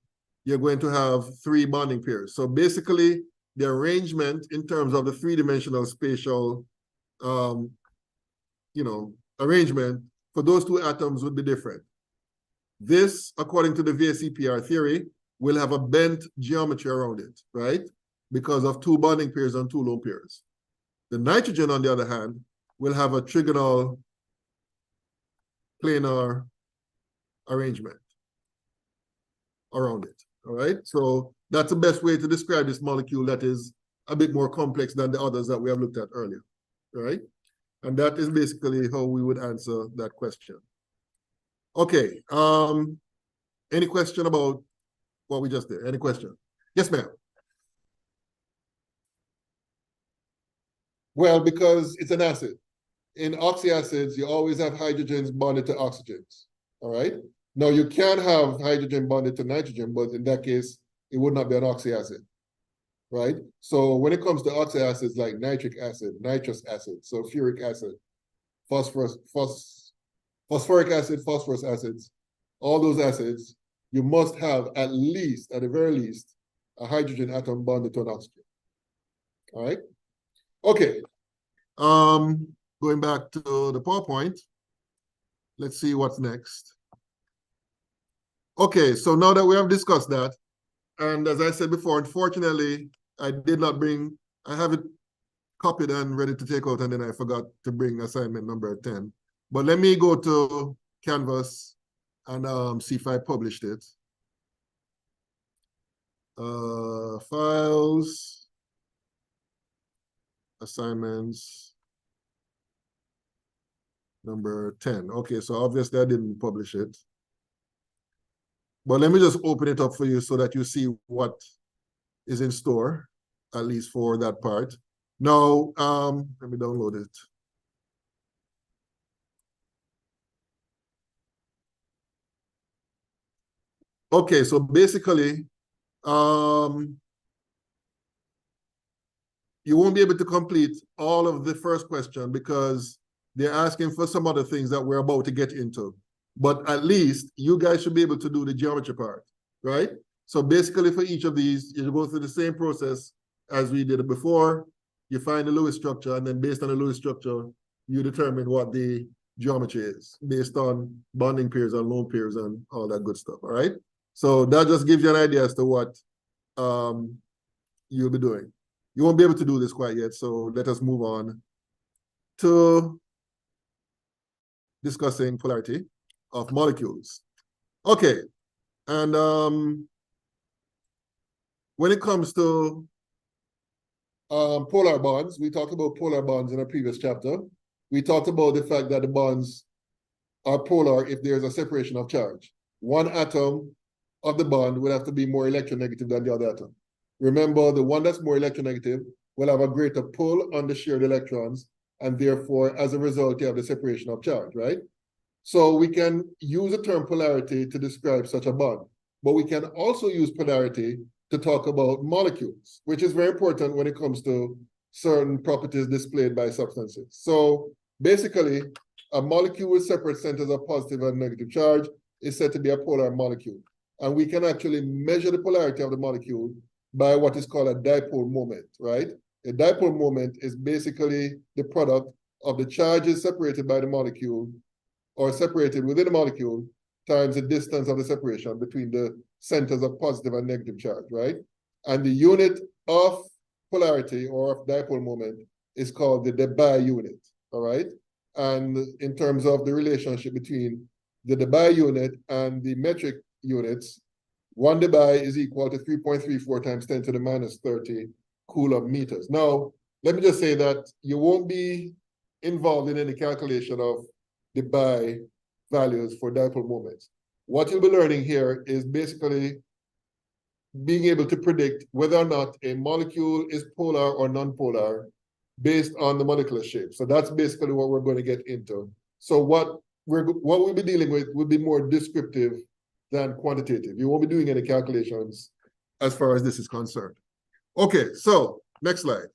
you're going to have 3 bonding pairs. So basically, the arrangement in terms of the 3-dimensional spatial, arrangement for those 2 atoms would be different. This, according to the VSEPR theory, will have a bent geometry around it, right? Because of 2 bonding pairs and 2 lone pairs. The nitrogen, on the other hand, will have a trigonal planar arrangement around it, all right? So that's the best way to describe this molecule that is a bit more complex than the others that we have looked at earlier, right? And that is basically how we would answer that question. Okay, any question about what we just did? Any question? Yes, ma'am. Well, because it's an acid. In oxyacids, you always have hydrogens bonded to oxygens, all right? Now, you can have hydrogen bonded to nitrogen, but in that case, it would not be an oxyacid, right? So when it comes to oxyacids like nitric acid, nitrous acid, sulfuric acid, phosphoric acid, phosphorus acids, all those acids, you must have at least, at the very least, a hydrogen atom bonded to an oxygen, all right? Okay, going back to the PowerPoint, let's see what's next. Okay, so now that we have discussed that, and as I said before, unfortunately, I have it copied and ready to take out, and then I forgot to bring assignment number 10. But let me go to Canvas and see if I published it. Files, assignments, number 10. Okay, so obviously I didn't publish it. But let me just open it up for you so that you see what is in store, at least for that part. Now, let me download it. Okay, so basically, you won't be able to complete all of the first question because they're asking for some other things that we're about to get into. But at least you guys should be able to do the geometry part, right? So basically for each of these, you go through the same process as we did it before. You find the Lewis structure, and then based on the Lewis structure, you determine what the geometry is based on bonding pairs and lone pairs and all that good stuff, all right? So that just gives you an idea as to what you'll be doing. You won't be able to do this quite yet, so let us move on to discussing polarity of molecules. Okay, and when it comes to polar bonds, we talked about polar bonds in a previous chapter. We talked about the fact that the bonds are polar if there's a separation of charge. One atom of the bond will have to be more electronegative than the other atom. Remember, the one that's more electronegative will have a greater pull on the shared electrons, and therefore, as a result, you have the separation of charge, right? So we can use the term polarity to describe such a bond, but we can also use polarity to talk about molecules, which is very important when it comes to certain properties displayed by substances. So basically, a molecule with separate centers of positive and negative charge is said to be a polar molecule. And we can actually measure the polarity of the molecule by what is called a dipole moment, right? A dipole moment is basically the product of the charges separated by the molecule or separated within the molecule times the distance of the separation between the centers of positive and negative charge, right? And the unit of polarity or of dipole moment is called the Debye unit, all right? And in terms of the relationship between the Debye unit and the metric units, 1 Debye is equal to 3.34 times 10 to the minus 30 Coulomb meters. Now, let me just say that you won't be involved in any calculation of Debye values for dipole moments. What you'll be learning here is basically being able to predict whether or not a molecule is polar or non-polar based on the molecular shape. So that's basically what we're going to get into. So what we'll be dealing with would be more descriptive than quantitative. You won't be doing any calculations as far as this is concerned. Okay, so next slide.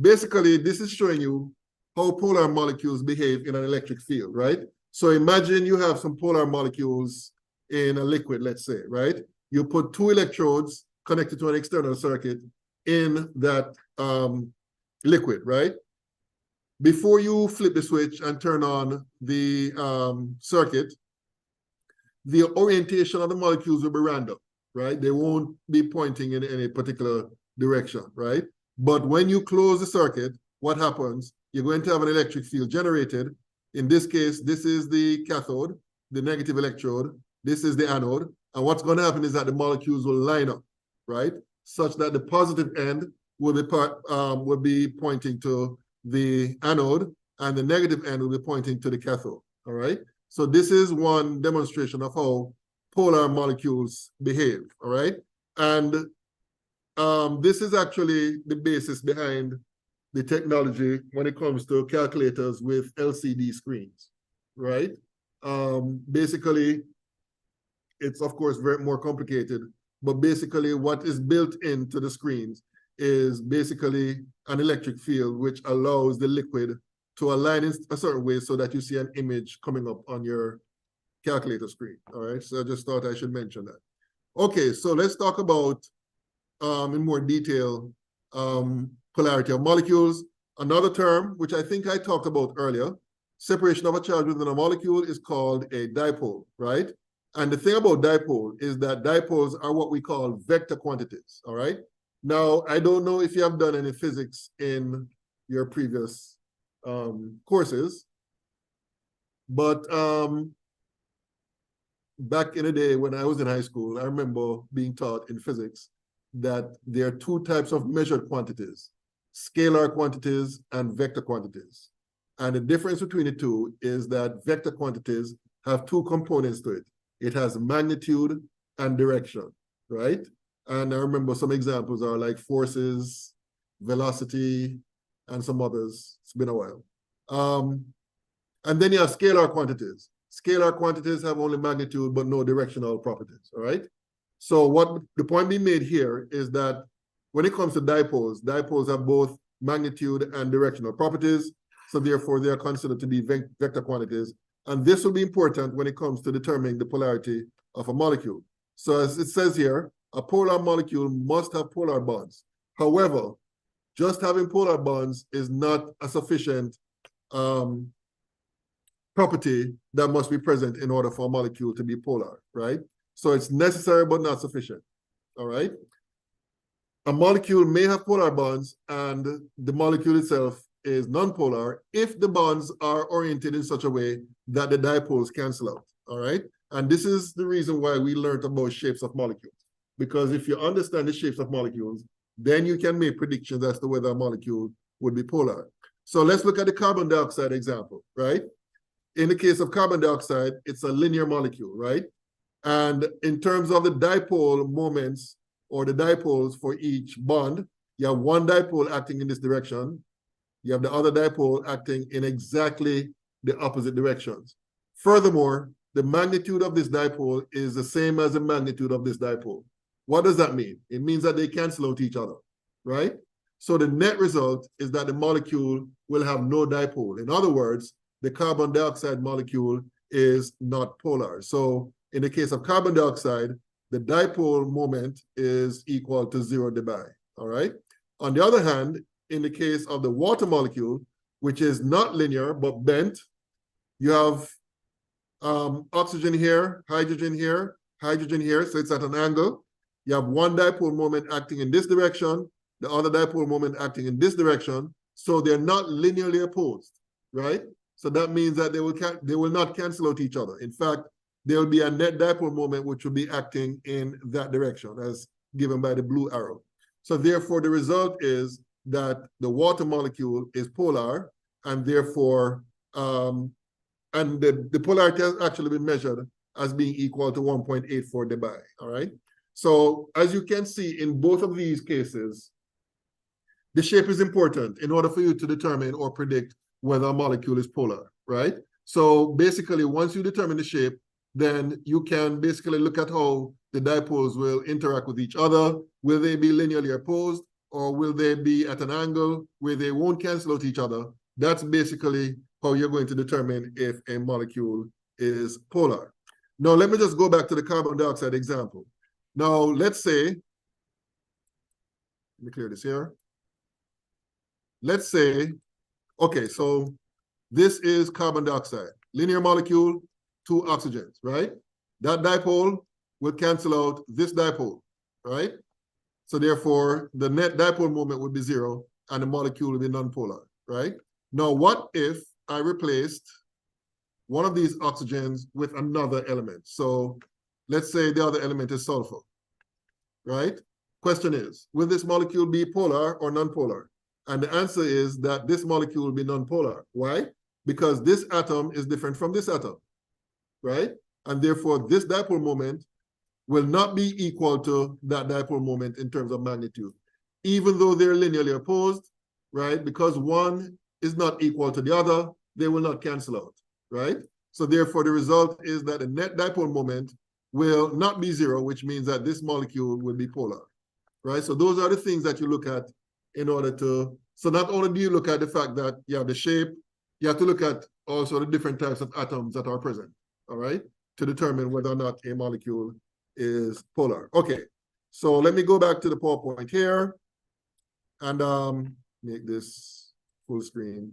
Basically, this is showing you how polar molecules behave in an electric field, right? So imagine you have some polar molecules in a liquid, let's say, right? You put 2 electrodes connected to an external circuit in that liquid, right? Before you flip the switch and turn on the circuit, the orientation of the molecules will be random, right? They won't be pointing in any particular direction, right? But when you close the circuit, what happens? You're going to have an electric field generated. In this case, this is the cathode, the negative electrode. This is the anode. And what's going to happen is that the molecules will line up, right? Such that the positive end will be pointing to the anode, and the negative end will be pointing to the cathode, all right? So this is one demonstration of how polar molecules behave, all right? And this is actually the basis behind the technology when it comes to calculators with LCD screens, right? Basically, it's of course very more complicated, but basically what is built into the screens is basically an electric field which allows the liquid to align in a certain way so that you see an image coming up on your calculator screen, all right? So I just thought I should mention that. Okay, so let's talk about in more detail polarity of molecules. Another term, which I think I talked about earlier, separation of a charge within a molecule is called a dipole, right? And the thing about dipole is that dipoles are what we call vector quantities, all right? Now, I don't know if you have done any physics in your previous courses, but back in the day when I was in high school, I remember being taught in physics that there are 2 types of measured quantities, scalar quantities and vector quantities. And the difference between the two is that vector quantities have 2 components to it. It has magnitude and direction, right? And I remember some examples are like forces, velocity, and some others. It's been a while. And then you have scalar quantities. Scalar quantities have only magnitude but no directional properties, all right? So what the point being made here is that when it comes to dipoles, dipoles have both magnitude and directional properties, so therefore they are considered to be vector quantities. And this will be important when it comes to determining the polarity of a molecule. So as it says here, a polar molecule must have polar bonds. However, just having polar bonds is not a sufficient property that must be present in order for a molecule to be polar, right? So it's necessary but not sufficient, all right? A molecule may have polar bonds and the molecule itself is nonpolar if the bonds are oriented in such a way that the dipoles cancel out, all right? And this is the reason why we learned about shapes of molecules. Because if you understand the shapes of molecules, then you can make predictions as to whether a molecule would be polar. So let's look at the carbon dioxide example, right? In the case of carbon dioxide, it's a linear molecule, right? And in terms of the dipole moments or the dipoles for each bond, you have one dipole acting in this direction. You have the other dipole acting in exactly the opposite directions. Furthermore, the magnitude of this dipole is the same as the magnitude of this dipole. What does that mean? It means that they cancel out each other, right? So the net result is that the molecule will have no dipole. In other words, the carbon dioxide molecule is not polar. So in the case of carbon dioxide, the dipole moment is equal to 0 dBi, all right? On the other hand, in the case of the water molecule, which is not linear but bent, you have oxygen here, hydrogen here, so it's at an angle. You have one dipole moment acting in this direction, the other dipole moment acting in this direction, so they're not linearly opposed, right? So that means that they will not cancel out each other. In fact, there will be a net dipole moment which will be acting in that direction as given by the blue arrow. So therefore, the result is that the water molecule is polar, and therefore, and the polarity has actually been measured as being equal to 1.84 dBi, all right? So as you can see in both of these cases, the shape is important in order for you to determine or predict whether a molecule is polar, right? So basically, once you determine the shape, then you can basically look at how the dipoles will interact with each other. Will they be linearly opposed, or will they be at an angle where they won't cancel out each other? That's basically how you're going to determine if a molecule is polar. Now, let me just go back to the carbon dioxide example. Now, let's say, let me clear this here. Let's say, okay, so this is carbon dioxide, linear molecule, 2 oxygens, right? That dipole will cancel out this dipole, right? So therefore, the net dipole moment would be 0, and the molecule will be nonpolar, right? Now, what if I replaced one of these oxygens with another element? So let's say the other element is sulfur, right? Question is, will this molecule be polar or nonpolar? And the answer is that this molecule will be nonpolar. Why? Because this atom is different from this atom, right? And therefore, this dipole moment will not be equal to that dipole moment in terms of magnitude, even though they're linearly opposed, right? Because one is not equal to the other, they will not cancel out, right? So therefore, the result is that the net dipole moment will not be 0, which means that this molecule will be polar, right? So those are the things that you look at in order to, so not only do you look at the fact that you have the shape, you have to look at also the different types of atoms that are present, all right, to determine whether or not a molecule is polar. Okay, so let me go back to the PowerPoint here and make this full screen.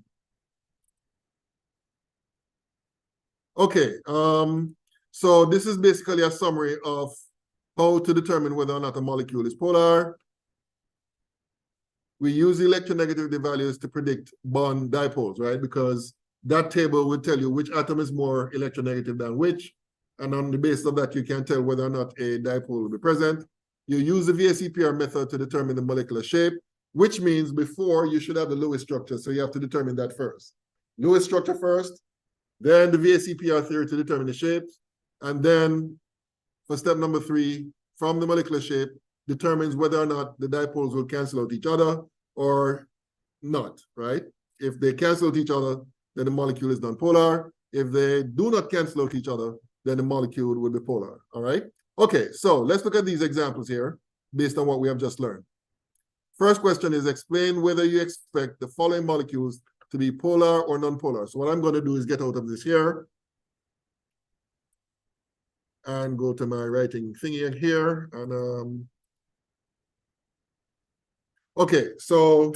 Okay, so this is basically a summary of how to determine whether or not a molecule is polar. We use electronegativity values to predict bond dipoles, right? Because that table will tell you which atom is more electronegative than which. And on the basis of that, you can tell whether or not a dipole will be present. You use the VSEPR method to determine the molecular shape, which means before you should have the Lewis structure. So you have to determine that first. Lewis structure first, then the VSEPR theory to determine the shapes. And then for step number 3, from the molecular shape, determines whether or not the dipoles will cancel out each other or not, right? If they cancel out each other, then the molecule is nonpolar. If they do not cancel out each other, then the molecule will be polar, all right? Okay, so let's look at these examples here based on what we have just learned. First question is, explain whether you expect the following molecules to be polar or nonpolar. So what I'm going to do is get out of this here and go to my writing thingy here. And okay, so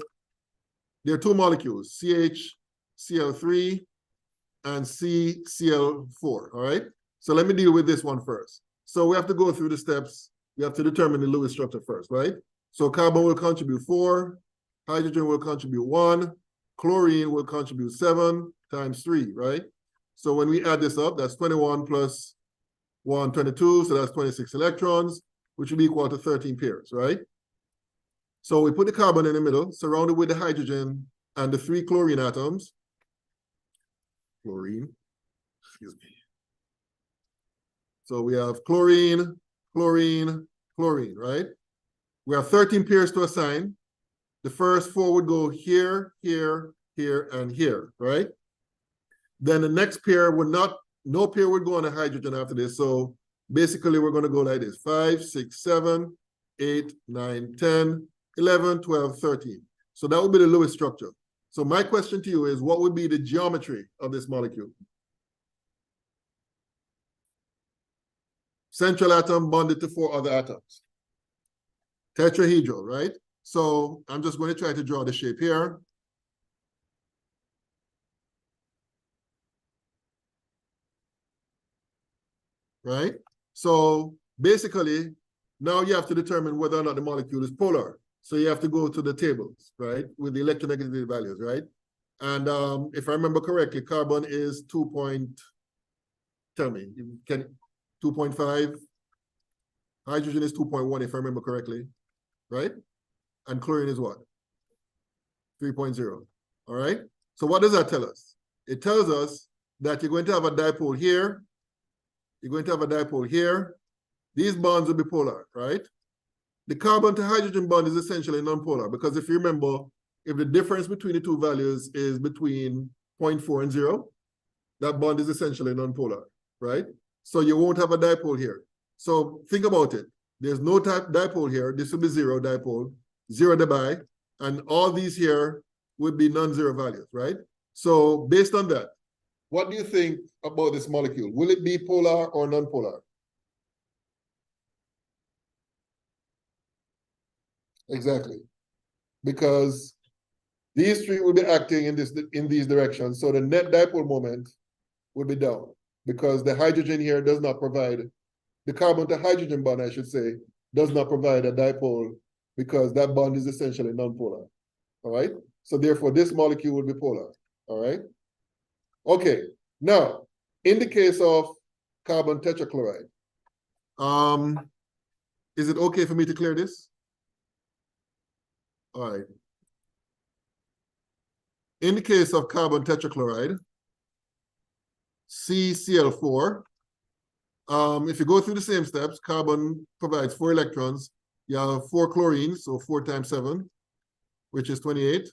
there are 2 molecules, CHCl3 and CCl4, all right? So let me deal with this one first. So we have to go through the steps. We have to determine the Lewis structure first, right? So carbon will contribute 4, hydrogen will contribute 1, chlorine will contribute 7 times 3, right? So when we add this up, that's 21 plus 122, so that's 26 electrons, which will be equal to 13 pairs, right? So we put the carbon in the middle, surrounded with the hydrogen and the 3 chlorine atoms. Chlorine, excuse me. So we have chlorine, chlorine, chlorine, right? We have 13 pairs to assign. The first 4 would go here, here, here, and here, right? Then the next pair would not, no pair would go on the hydrogen after this. So basically we're going to go like this: 5, 6, 7, 8, 9, 10, 11, 12, 13. So that would be the Lewis structure. So my question to you is, what would be the geometry of this molecule? Central atom bonded to 4 other atoms. Tetrahedral, right? So I'm just going to try to draw the shape here. Right? So basically, now you have to determine whether or not the molecule is polar. So you have to go to the tables, right, with the electronegativity values, right? And if I remember correctly, carbon is 2.5. Hydrogen is 2.1, if I remember correctly, right? And chlorine is what? 3.0, all right? So what does that tell us? It tells us that you're going to have a dipole here. You're going to have a dipole here. These bonds will be polar, right? The carbon to hydrogen bond is essentially nonpolar, because if you remember, if the difference between the two values is between 0.4 and 0, that bond is essentially nonpolar, right? So you won't have a dipole here. So think about it. There's no dipole here. This will be 0 dipole, 0 dibi, and all these here would be non-zero values, right? So based on that, what do you think about this molecule? Will it be polar or nonpolar? Exactly. Because these 3 will be acting in these directions. So the net dipole moment will be down, because the hydrogen here does not provide, the carbon to hydrogen bond, I should say, does not provide a dipole, because that bond is essentially nonpolar. All right? So therefore, this molecule will be polar. All right? Okay. Now, in the case of carbon tetrachloride, is it okay for me to clear this? All right. In the case of carbon tetrachloride, CCl4, if you go through the same steps, carbon provides 4 electrons. You have 4 chlorines, so 4 times 7, which is 28.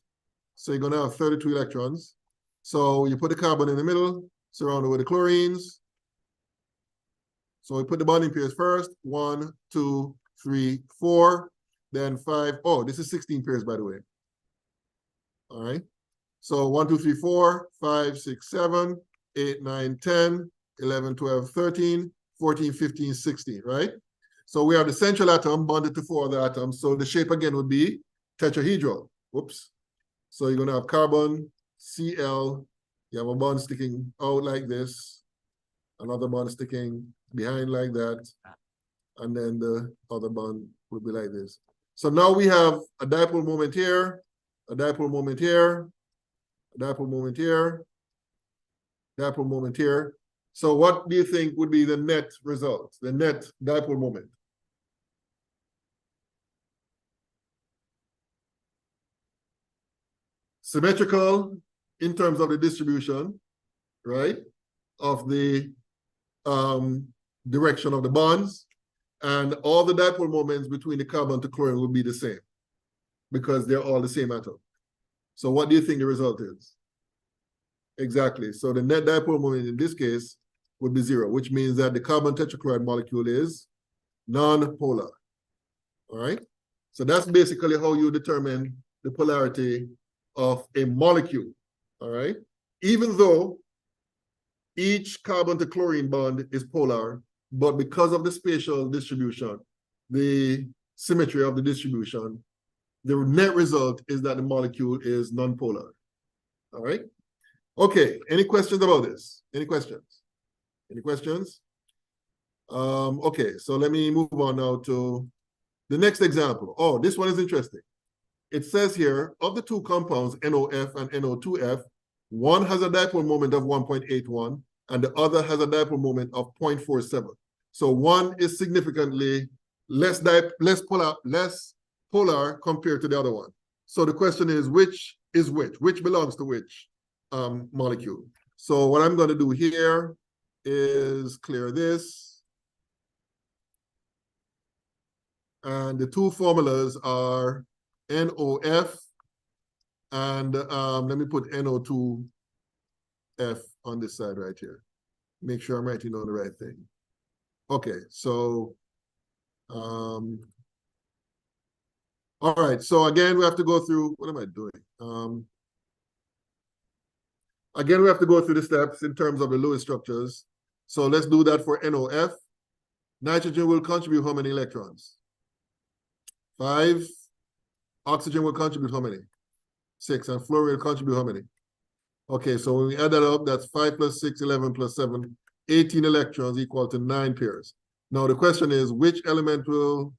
So you're going to have 32 electrons. So you put the carbon in the middle, surrounded with the chlorines. So we put the bonding pairs first: 1, 2, 3, 4, then 5. Oh, this is 16 pairs, by the way. All right. So 1, 2, 3, 4, 5, 6, 7, 8, 9, 10, 11, 12, 13, 14, 15, 16, right? So we have the central atom bonded to 4 other atoms. So the shape again would be tetrahedral. Whoops. So you're going to have carbon, Cl. You have a bond sticking out like this, another bond sticking behind like that, and then the other bond would be like this. So now we have a dipole moment here, a dipole moment here, a dipole moment here, dipole moment here. So what do you think would be the net result, the net dipole moment? Symmetrical in terms of the distribution, right, of the direction of the bonds, and all the dipole moments between the carbon to chlorine will be the same, because they're all the same atom. So what do you think the result is? Exactly. So the net dipole moment in this case would be 0, which means that the carbon tetrachloride molecule is non-polar. All right? So that's basically how you determine the polarity of a molecule. All right? Even though each carbon to chlorine bond is polar, but because of the spatial distribution, the symmetry of the distribution, the net result is that the molecule is non-polar. All right? Okay, any questions about this? Any questions? Any questions? Okay, so let me move on now to the next example. Oh, this one is interesting. It says here, of the 2 compounds, NOF and NO2F, one has a dipole moment of 1.81, and the other has a dipole moment of 0.47. So one is significantly less polar compared to the other one. So the question is, which is which? Which belongs to which molecule? So what I'm going to do here is clear this. And the two formulas are NOF and let me put NO2F on this side right here. Make sure I'm writing on the right thing. Okay, so all right, so again, we have to go through, what am I doing? Again, we have to go through the steps in terms of the Lewis structures. So let's do that for NOF. Nitrogen will contribute how many electrons? 5. Oxygen will contribute how many? 6. And fluorine will contribute how many? Okay, so when we add that up, that's 5 plus 6, 11 plus 7, 18 electrons equal to 9 pairs. Now the question is, which element will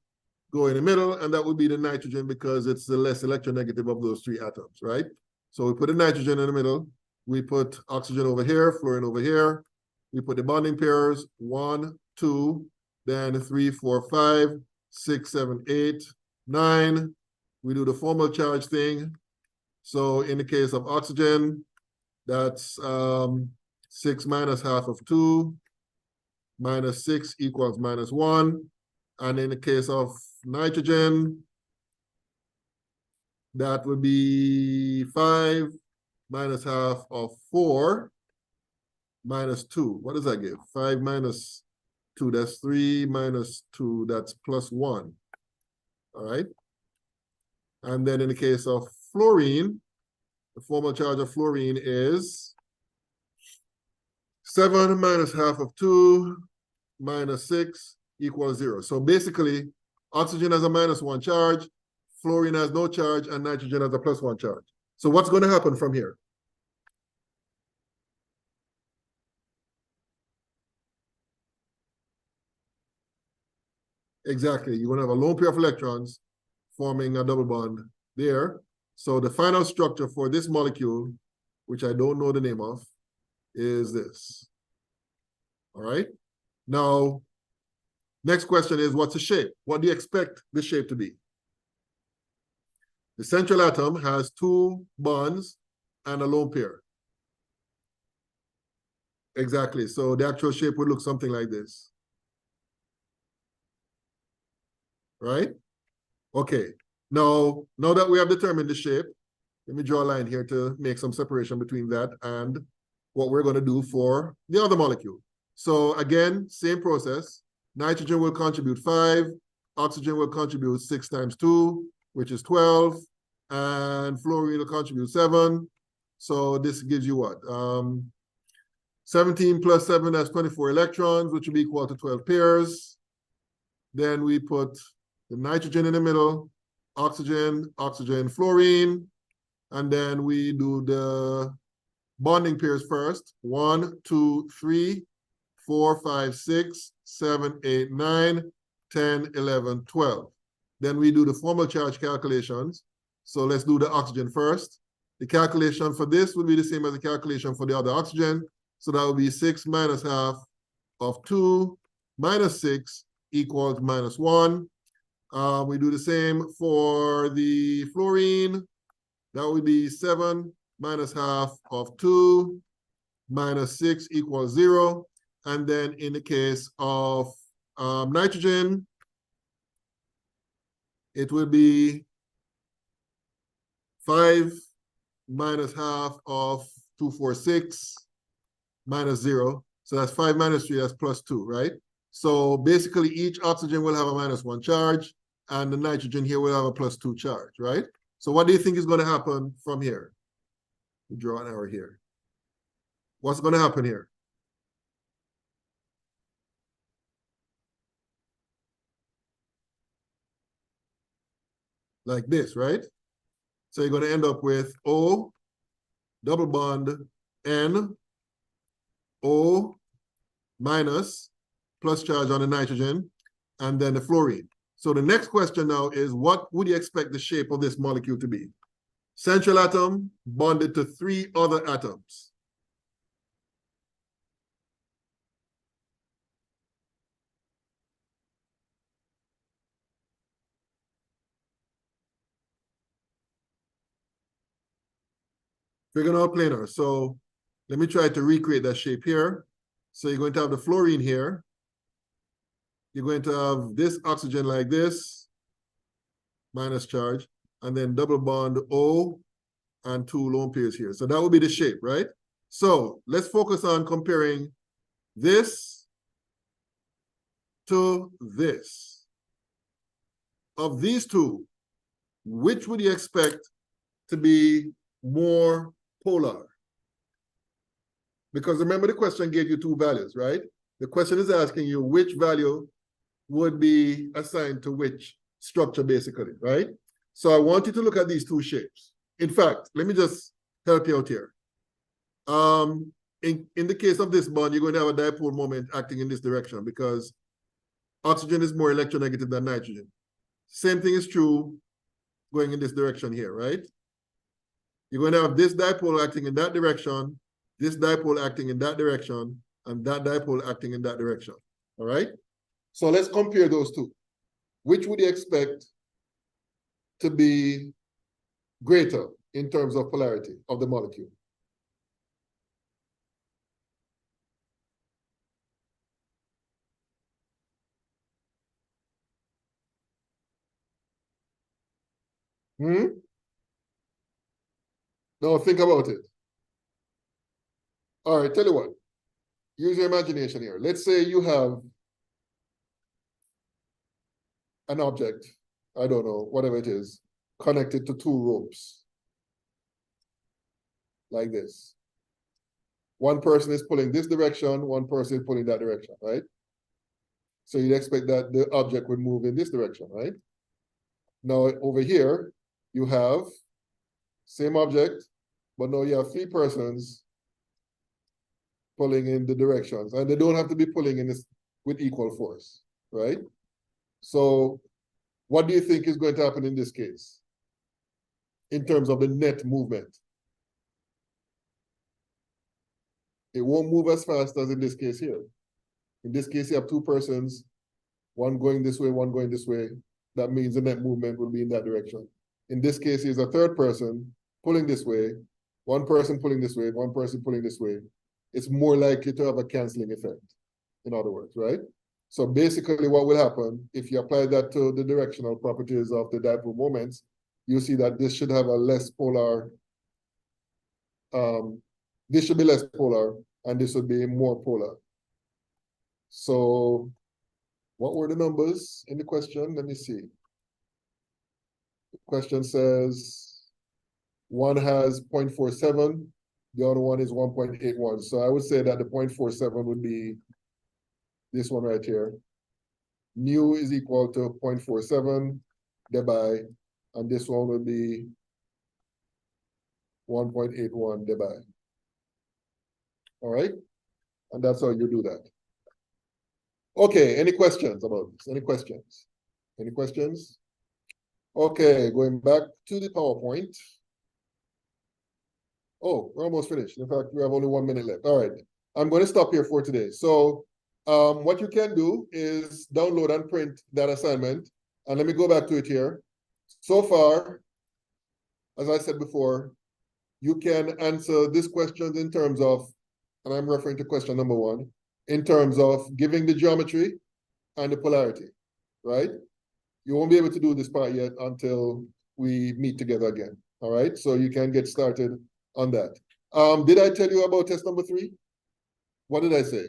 go in the middle? And that would be the nitrogen because it's the less electronegative of those 3 atoms, right? So we put the nitrogen in the middle. We put oxygen over here, fluorine over here. We put the bonding pairs, 1, 2, then 3, 4, 5, 6, 7, 8, 9. We do the formal charge thing. So in the case of oxygen, that's 6 minus half of 2, minus 6 equals minus 1. And in the case of nitrogen, that would be 5 minus half of 4 minus 2. What does that give? 5 minus 2, that's 3 minus 2, that's plus 1. All right. And then in the case of fluorine, the formal charge of fluorine is 7 minus half of 2 minus 6 equals 0. So basically, oxygen has a minus 1 charge, fluorine has no charge, and nitrogen has a plus 1 charge. So what's going to happen from here? Exactly. You're going to have a lone pair of electrons forming a double bond there. So the final structure for this molecule, which I don't know the name of, is this. All right. Now, next question is, what's the shape? What do you expect the shape to be? The central atom has 2 bonds and a lone pair. Exactly. So the actual shape would look something like this. Right? Okay. Now that we have determined the shape, let me draw a line here to make some separation between that and what we're going to do for the other molecule. So again, same process. Nitrogen will contribute 5. Oxygen will contribute 6 times 2, which is 12. And fluorine will contribute 7. So this gives you what? 17 plus 7, that's 24 electrons, which will be equal to 12 pairs. Then we put the nitrogen in the middle, oxygen, oxygen, fluorine. And then we do the bonding pairs first. 1, 2, 3, 4, 5, 6, 7, 8, 9, 10, 11, 12. Then we do the formal charge calculations. So let's do the oxygen first. The calculation for this will be the same as the calculation for the other oxygen. So that will be 6 minus half of 2 minus 6 equals minus 1. We do the same for the fluorine. That would be 7 minus half of 2 minus 6 equals 0. And then in the case of nitrogen, it will be 5 minus half of 246 minus 0. So that's 5 minus 3, that's plus 2, right? So basically each oxygen will have a minus 1 charge, and the nitrogen here will have a plus 2 charge, right? So what do you think is going to happen from here? We draw an arrow here. What's going to happen here? Like this, right? So you're going to end up with O, double bond, N, O minus, plus charge on the nitrogen, and then the fluorine. So the next question now is, what would you expect the shape of this molecule to be? Central atom bonded to 3 other atoms. trigonal planar. So let me try to recreate that shape here. So you're going to have the fluorine here. You're going to have this oxygen like this, minus charge, and then double bond O and 2 lone pairs here. So that would be the shape, right? So let's focus on comparing this to this. Of these two, which would you expect to be more polar? Because remember, the question gave you two values, right? The question is asking you which value would be assigned to which structure, basically, right? So I want you to look at these two shapes. In fact, let me just help you out here. In the case of this bond, you're going to have a dipole moment acting in this direction because oxygen is more electronegative than nitrogen. Same thing is true going in this direction here, right? You're going to have this dipole acting in that direction, this dipole acting in that direction, and that dipole acting in that direction, all right? So let's compare those two. Which would you expect to be greater in terms of polarity of the molecule? No, think about it. All right, tell you what. Use your imagination here. Let's say you have an object, I don't know, whatever it is, connected to two ropes. Like this. One person is pulling this direction, one person is pulling that direction, right? So you'd expect that the object would move in this direction, right? Now over here, you have same object, but now you have three persons pulling in the directions, and they don't have to be pulling in this with equal force, right? So what do you think is going to happen in this case in terms of the net movement? It won't move as fast as in this case here. In this case, you have two persons, one going this way, one going this way. That means the net movement will be in that direction. In this case, there's a third person pulling this way, one person pulling this way, one person pulling this way. It's more likely to have a canceling effect, in other words, right? So basically what will happen, if you apply that to the directional properties of the dipole moments, you see that this should have a less polar, this should be less polar, and this would be more polar. So what were the numbers in the question? Let me see. The question says one has 0.47, the other one is 1.81. So I would say that the 0.47 would be this one right here. Mu is equal to 0.47 dBi, and this one would be 1.81 dBi. All right? And that's how you do that. Okay, any questions about this? Any questions? Any questions? Okay, going back to the PowerPoint. Oh, we're almost finished. In fact, we have only 1 minute left. All right, I'm going to stop here for today. So what you can do is download and print that assignment. And let me go back to it here. So far, as I said before, you can answer this question in terms of, and I'm referring to question number 1, in terms of giving the geometry and the polarity, right? You won't be able to do this part yet until we meet together again, all right? So you can get started on that. Did I tell you about test number 3? What did I say?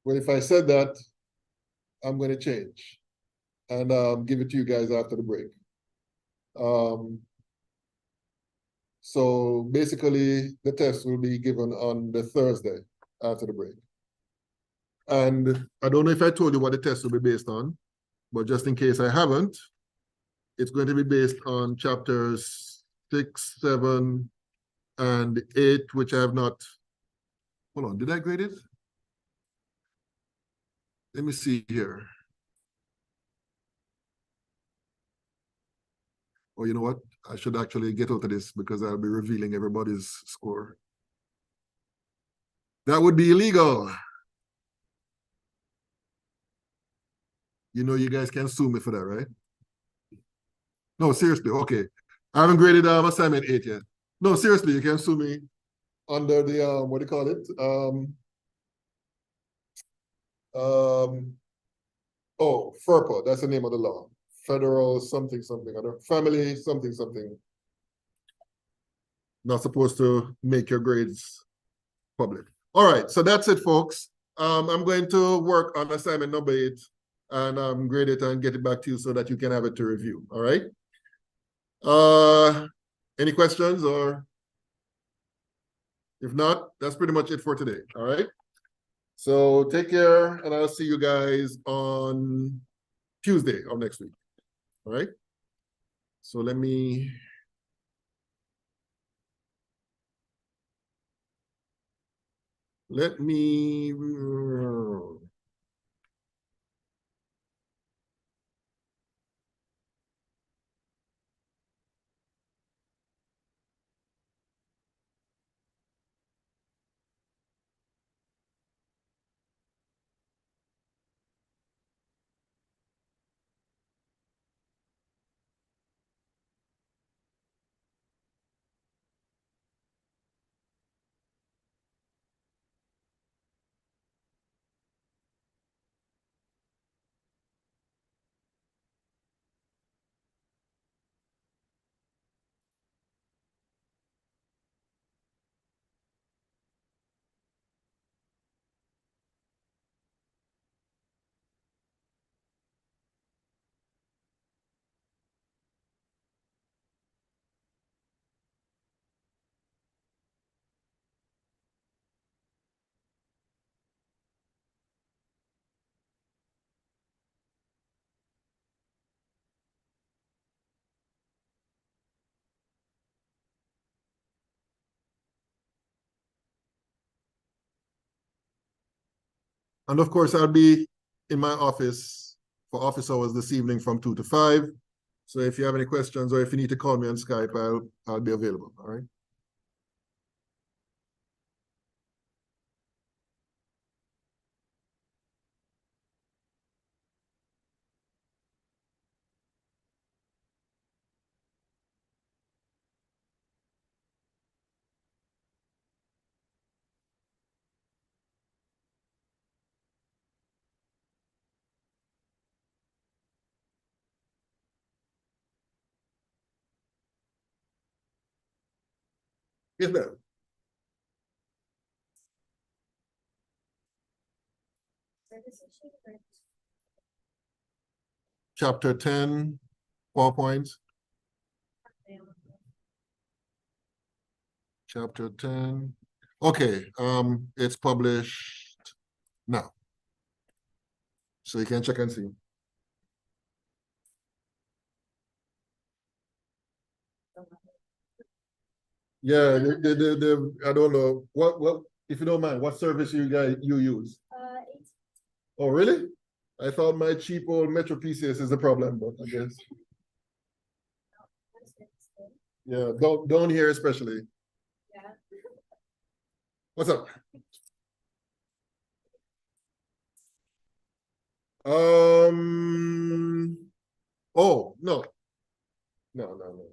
Well, if I said that, I'm going to change and give it to you guys after the break. So basically, the test will be given on the Thursday after the break. And I don't know if I told you what the test will be based on, but just in case I haven't, it's going to be based on chapters 6, 7, and 8, which I have not. Hold on, did I grade it? Let me see here. Oh, you know what? I should actually get out of this because I'll be revealing everybody's score. That would be illegal. You know, you guys can sue me for that, right? No, seriously. Okay. I haven't graded assignment 8 yet. No, seriously, you can sue me under the what do you call it? Oh, FERPA, that's the name of the law. Federal something something other family something something. Not supposed to make your grades public. All right, so that's it, folks. I'm going to work on assignment number 8 and grade it and get it back to you so that you can have it to review. All right. Any questions, or if not, that's pretty much it for today. All right. So take care, and I'll see you guys on Tuesday of next week. All right. So let me. And of course, I'll be in my office for office hours this evening from 2 to 5. So if you have any questions or if you need to call me on Skype, I'll be available. All right. Yes, ma'am. Chapter 10, PowerPoint. Chapter 10. Okay, it's published now. So you can check and see. Yeah, I don't know. What if you don't mind, what service you use? Oh, really? I thought my cheap old Metro PCS is the problem, but I guess. Yeah, don't hear especially. Yeah. What's up? Oh, no. No.